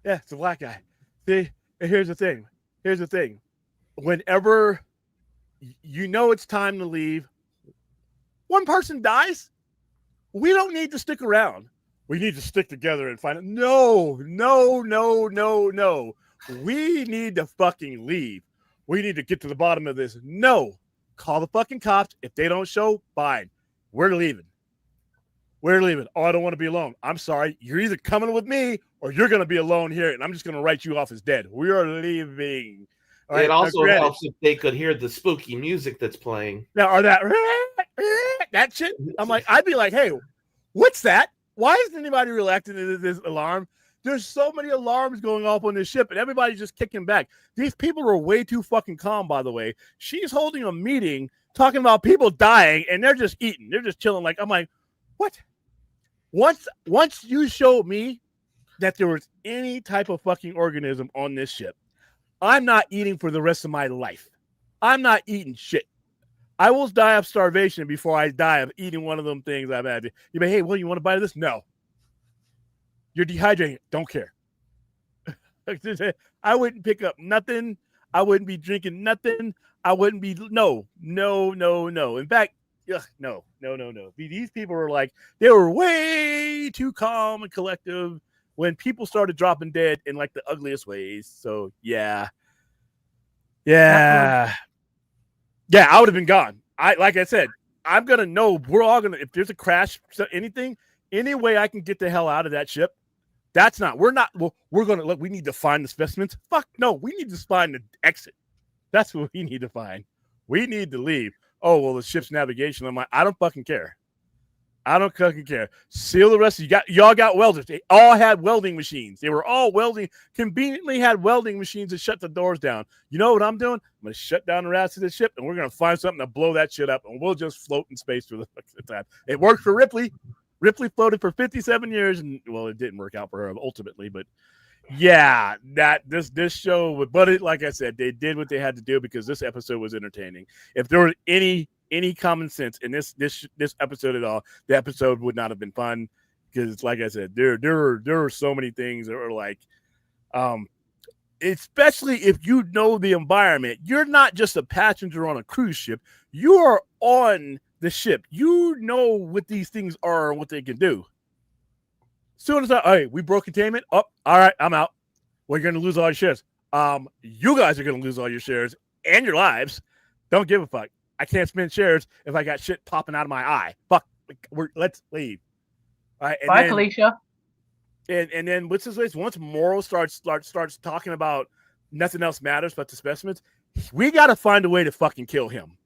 Yeah, it's a black guy. See, here's the thing. Whenever you know it's time to leave. One person dies, we don't need to stick around. We need to stick together and find it. No. We need to fucking leave. We need to get to the bottom of this. No. Call the fucking cops. If they don't show, fine. We're leaving. Oh, I don't want to be alone. I'm sorry. You're either coming with me or you're going to be alone here, and I'm just going to write you off as dead. We are leaving. All it also helps if they could hear the spooky music that's playing. Now, are that shit? I'm like, I'd be like, hey, what's that? Why isn't anybody reacting to this alarm? There's so many alarms going off on this ship, and everybody's just kicking back. These people are way too fucking calm, by the way. She's holding a meeting talking about people dying, and they're just eating. They're just chilling. Like, I'm like, what? Once you showed me that there was any type of fucking organism on this ship, I'm not eating for the rest of my life. I'm not eating shit. I will die of starvation before I die of eating one of them things I've had. You may, hey, well, you want to buy this? No. You're dehydrated. Don't care. I wouldn't pick up nothing. I wouldn't be drinking nothing. I wouldn't be, no. In fact, no. These people were like, they were way too calm and collective when people started dropping dead in like the ugliest ways. So yeah, I would have been gone. like I said, I'm gonna know. We're all gonna, if there's a crash, anything, any way I can get the hell out of that ship. That's not. We're not. Well, we're gonna look. We need to find the specimens. Fuck no. We need to find the exit. That's what we need to find. We need to leave. Oh well, the ship's navigation. I'm like, I don't fucking care. I don't fucking care. Seal the rest. Y'all got welders. They all had welding machines. They were all welding. Conveniently had welding machines to shut the doors down. You know what I'm doing? I'm gonna shut down the rest of the ship, and we're gonna find something to blow that shit up, and we'll just float in space for the time. It worked for Ripley. Ripley floated for 57 years, and well, it didn't work out for her ultimately, but yeah, that this show, but it, like I said, they did what they had to do because this episode was entertaining. If there was any common sense in this episode at all, the episode would not have been fun because, like I said, there are so many things that are like, especially if you know the environment. You're not just a passenger on a cruise ship; you are on the ship. You know what these things are and what they can do. As soon as we broke containment. Oh, all right, I'm out. Well, you're going to lose all your shares. You guys are going to lose all your shares and your lives. Don't give a fuck. I can't spend shares if I got shit popping out of my eye. Fuck. Let's leave. All right. Bye, Felicia. And then what's his face? Once Morrow starts talking about nothing else matters but the specimens, we got to find a way to fucking kill him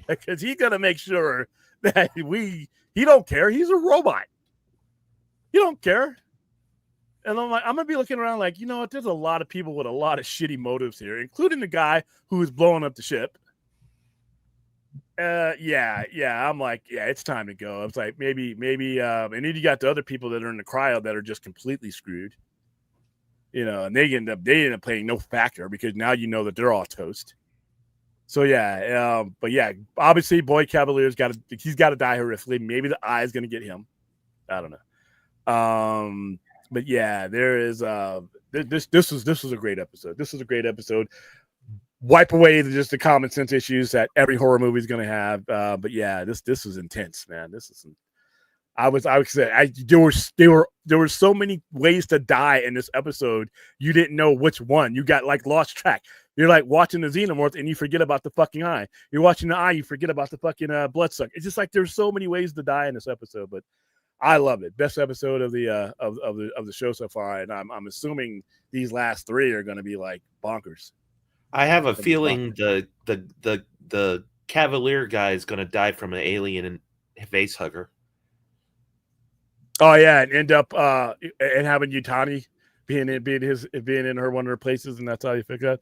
because he's going to make sure that he don't care. He's a robot. You don't care. And I'm going to be looking around like, you know what? There's a lot of people with a lot of shitty motives here, including the guy who is blowing up the ship. Yeah. I'm like, yeah, it's time to go. I was like, maybe, and then you got the other people that are in the cryo that are just completely screwed. You know, and they end up playing no factor because now you know that they're all toast. So yeah, but yeah, obviously, Boyd Cavalier's he's got to die horrifically. Maybe the eye is going to get him. I don't know. But yeah, there is this was a great episode. This was a great episode. Wipe away just the common sense issues that every horror movie is going to have. But yeah, this was intense, man. This is. I would say there were so many ways to die in this episode. You didn't know which one. You got like lost track. You're like watching the xenomorph and you forget about the fucking eye. You're watching the eye, you forget about the fucking bloodsuck. It's just like there's so many ways to die in this episode, but I love it. Best episode of the of the show so far, and I'm assuming these last three are going to be like bonkers. I have a feeling the Cavalier guy is going to die from an alien and face hugger. Oh yeah, and end up and having Yutani being in her one of her places, and that's how you fix that.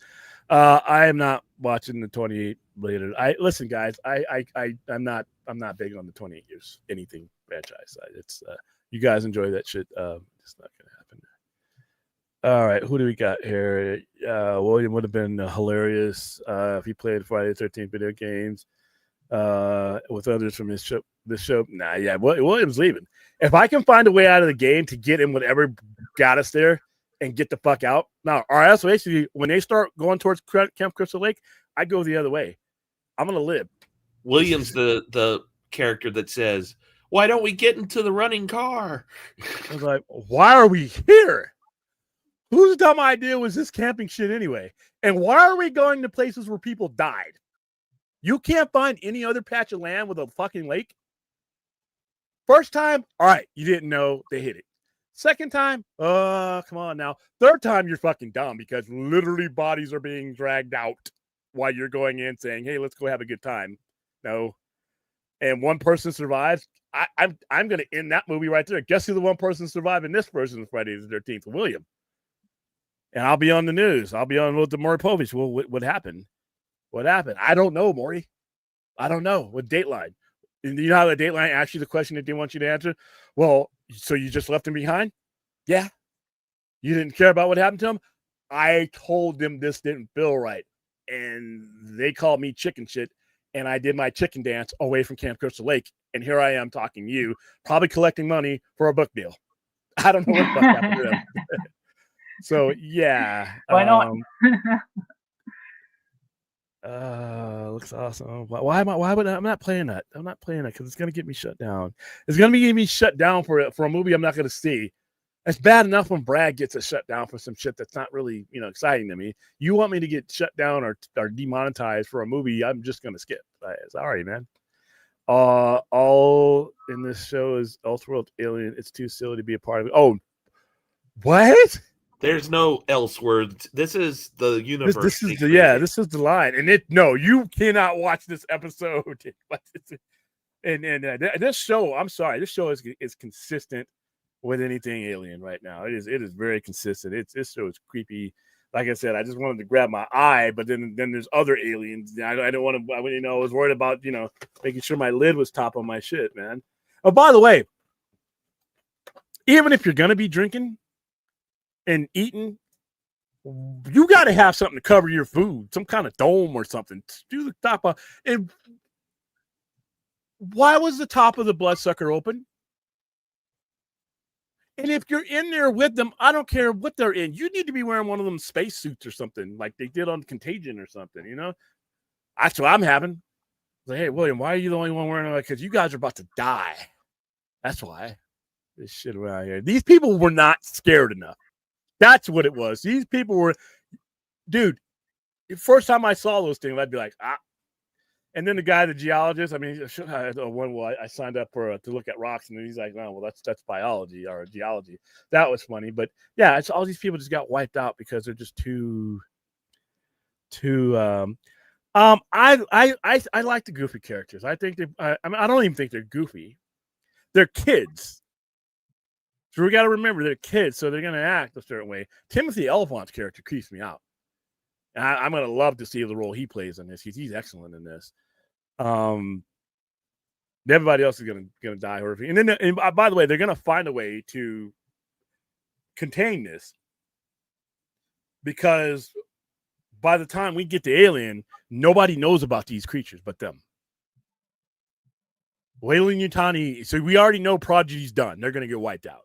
I am not watching the 28 later. Listen, guys. I'm not big on the 28 years anything franchise. It's you guys enjoy that shit. It's not gonna happen. All right, who do we got here? William would have been hilarious if he played Friday the 13th video games with others from his show. The show, nah, yeah, William's leaving. If I can find a way out of the game to get him whatever got us there and get the fuck out. Now, RSO, when they start going towards Camp Crystal Lake, I go the other way. I'm gonna live. William's the character that says, "Why don't we get into the running car?" I was like, why are we here? Whose dumb idea was this camping shit anyway? And why are we going to places where people died? You can't find any other patch of land with a fucking lake. First time, all right, you didn't know they hit it. Second time, come on now. Third time, you're fucking dumb because literally bodies are being dragged out while you're going in saying, hey, let's go have a good time. No. And one person survives. I'm going to end that movie right there. Guess who the one person surviving this version of Friday the 13th? William. And I'll be on the news. I'll be on with the Maury Povich. Well, what happened? What happened? I don't know, Maury. I don't know. With Dateline. You know how the Dateline asks you the question that they want you to answer? Well, so you just left him behind? Yeah. You didn't care about what happened to him? I told them this didn't feel right. And they called me chicken shit. And I did my chicken dance away from Camp Crystal Lake. And here I am talking to you, probably collecting money for a book deal. I don't know what the fuck happened to them. So, yeah. Why not? Looks awesome. Why would I'm not playing that? I'm not playing that because it's gonna get me shut down. It's gonna get me shut down for a movie I'm not gonna see. It's bad enough when Brad gets a shut down for some shit that's not really, exciting to me. You want me to get shut down or demonetized for a movie, I'm just gonna skip. Sorry, man. All in this show is Elseworld Alien. It's too silly to be a part of it. Oh, what? There's no Elseworld. This is the universe. This is the line. And you cannot watch this episode. and this show, I'm sorry, this show is consistent with anything Alien right now. It is very consistent. This show is creepy. Like I said, I just wanted to grab my eye, but then there's other aliens. I don't want to. I was worried about making sure my lid was top on my shit, man. Oh, by the way, even if you're gonna be drinking and eating, you got to have something to cover your food, some kind of dome or something. Do the top of. And why was the top of the bloodsucker open? And if you're in there with them, I don't care what they're in. You need to be wearing one of them spacesuits or something like they did on Contagion or something, That's what I'm having. Like, hey, William, why are you the only one wearing it? Because you guys are about to die. That's why. This shit around here. These people were not scared enough. That's what it was. These people were, dude, the first time I saw those things, I'd be like, ah. And then the guy, the geologist, I signed up to look at rocks, and then he's like, no, well, that's biology or geology. That was funny. But yeah, it's all these people just got wiped out because they're just too I like the goofy characters. I think I don't even think they're goofy. They're kids. So we got to remember they're kids, so they're going to act a certain way. Timothy Olyphant's character creeps me out. And I'm going to love to see the role he plays in this. He's excellent in this. Everybody else is going to die horrifically. And by the way, they're going to find a way to contain this because by the time we get to Alien, nobody knows about these creatures but them. Weyland-Yutani, so we already know Prodigy's done. They're going to get wiped out.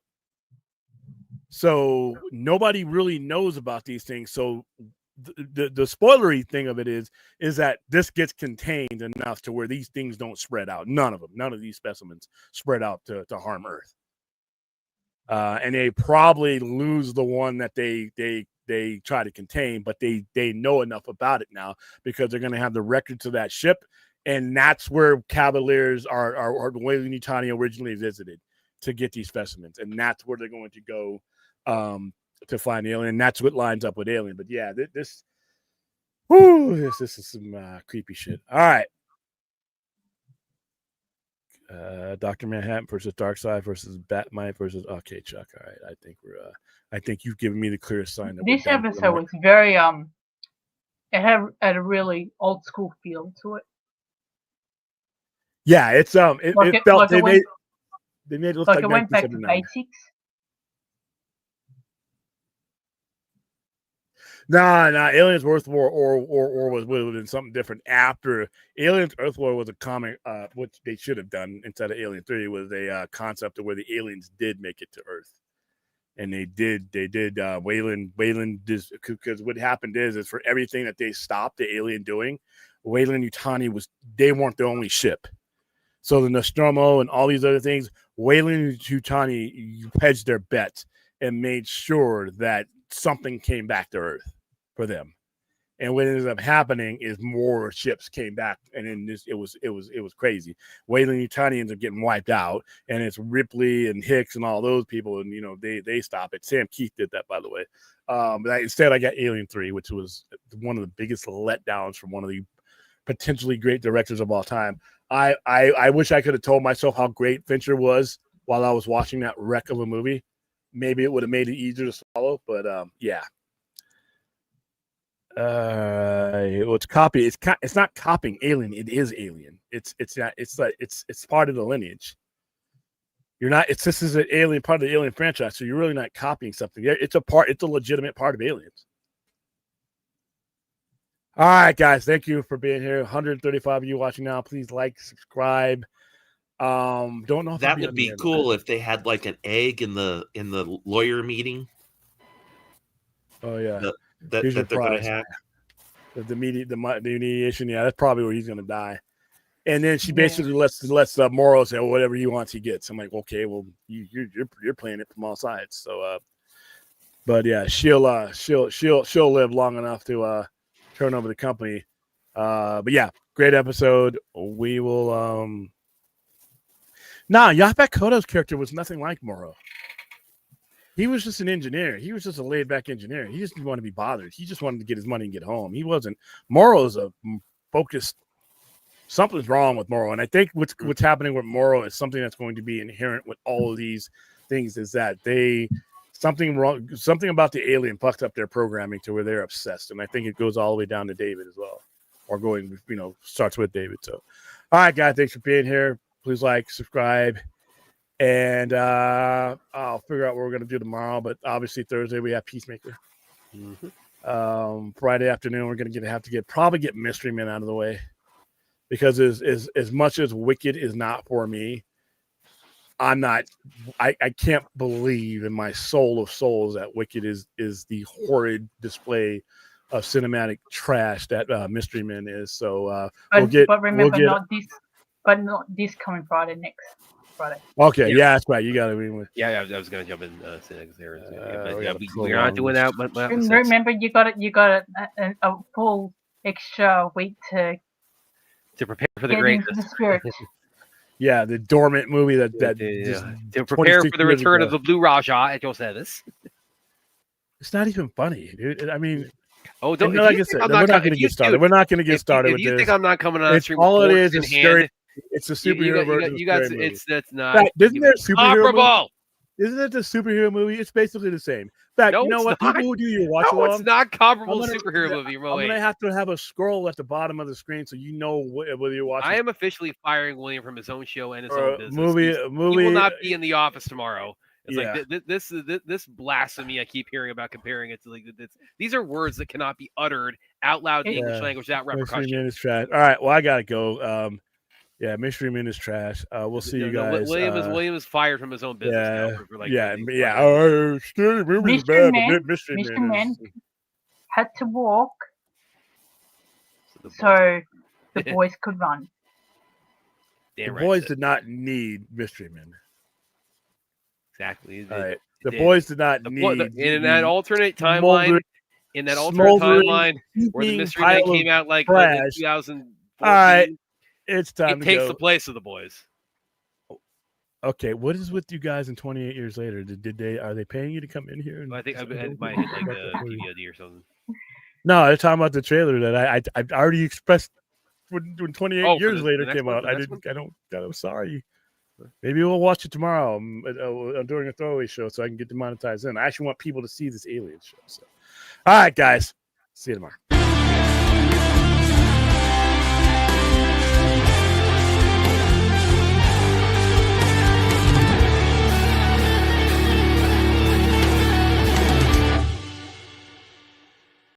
So nobody really knows about these things. So the spoilery thing of it is that this gets contained enough to where these things don't spread out. None of these specimens spread out to harm Earth. And they probably lose the one that they try to contain, but they know enough about it now because they're going to have the records of that ship. And that's where Cavaliers are the Weyland-Yutani originally visited to get these specimens. And that's where they're going to go to find the alien. And that's what lines up with Alien. But yeah, this is some creepy shit. All right. Dr. Manhattan versus Darkseid versus Batmite versus okay, Chuck. All right. I think you've given me the clearest sign that this episode was very it had a really old school feel to it. Yeah, it's it felt they made it look like it went back to basics. Nah, Aliens Earthwar or would have been something different after Aliens Earthwar was a comic, which they should have done instead of Alien 3 was a concept of where the aliens did make it to Earth. And they did Weyland because what happened is for everything that they stopped the alien doing, Weyland-Yutani they weren't the only ship. So the Nostromo and all these other things, Weyland-Yutani hedged their bets and made sure that something came back to Earth for them. And what ended up happening is more ships came back, and then it was crazy. Weyland-Yutani ends up getting wiped out, and it's Ripley and Hicks and all those people, and they stop it. Sam Keith did that, by the way. But instead, I got Alien 3, which was one of the biggest letdowns from one of the potentially great directors of all time. I wish I could have told myself how great Fincher was while I was watching that wreck of a movie. Maybe it would have made it easier to swallow, but yeah. It's copy. It's not copying Alien. It is Alien. It's part of the lineage. You're not. This is an Alien part of the Alien franchise, so you're really not copying something. It's a legitimate part of Aliens. All right, guys. Thank you for being here. 135 of you watching now. Please like, subscribe. Don't know if that would be cool if they had like an egg in the lawyer meeting. Oh yeah, that they're gonna have the mediation. Yeah, that's probably where he's gonna die. And then she Yeah. basically lets Moro say, well, whatever he wants, he gets. I'm like, okay, well, you're playing it from all sides. So, but yeah, she'll live long enough to turn over the company. But yeah, great episode. We will. Yaphet Kotto's character was nothing like Moro. He was just an engineer. He was just a laid back engineer. He just didn't want to be bothered. He just wanted to get his money and get home. He wasn't. Moro's a focused. Something's wrong with Moro, and I think what's happening with Moro is something that's going to be inherent with all of these things. Is that something about the alien fucked up their programming to where they're obsessed, and I think it goes all the way down to David as well, or starts with David. So, all right, guys, thanks for being here. Please like, subscribe. And I'll figure out what we're going to do tomorrow. But obviously Thursday we have Peacemaker. Mm-hmm. Friday afternoon we're going to get Mystery Men out of the way, because as much as Wicked is not for me, I can't believe in my soul of souls that Wicked is the horrid display of cinematic trash that Mystery Men is. So but remember, not this coming Friday, next Friday. Okay, yeah, that's right. You got to be with. Yeah, I was going to jump in there. We're We're not doing that. But Remember, you got a full extra week to prepare for the get into the greatness. spirit. Yeah, the dormant movie that to prepare for the 26 years return ago. of the Blue Raja at Josephus. It's not even funny, dude. I mean, Don't. like I said, we're not going to get started. We're not going to get started If with you this. think I'm not coming on It's stream, all it with is. forks It's in hand, It's a superhero version. You got. of a scary movie. That's not. In fact, isn't there a superhero movie? comparable. Isn't it the superhero movie? It's basically the same. In fact, No, you know it's what? not. People who do your watch No, it's along, not comparable I'm to gonna- superhero movie. I'm going to have to have a scroll at the bottom of the screen so you know whether you're watching. I am officially firing William from his own show and his own business. movie. He will not be in the office tomorrow. It's Yeah. like this blasphemy I keep hearing about comparing it to like this. These are words that cannot be uttered out loud in the English Yeah. language without Mystery repercussion. Men is trash. All right, well, I gotta go. Yeah, Mystery Men is trash. We'll see you guys. William is fired from his own business now. For like Scary movie is Mystery bad, Men- but Mystery Mystery Men Men is. had to walk the so the boys could run. The damn right boys it. did not need Mystery Men. Exactly. All right, It the did. boys did not The need. boy- in that alternate timeline, smoldering- in that alternate smoldering, timeline where the heaping Mystery Men pile of came out like trash. in 2014, All right, it's time it to takes go. the place of the boys. Okay, what is with you guys in 28 years later? Are they paying you to come in here? I think I might hit like a PVOD or something. No, they're talking about the trailer that I already expressed when 28 Oh, for years the later next came one, out. the I next didn't. I'm sorry. Maybe we'll watch it tomorrow during a throwaway show so I can get demonetized in. I actually want people to see this alien show. So, all right, guys, see you tomorrow.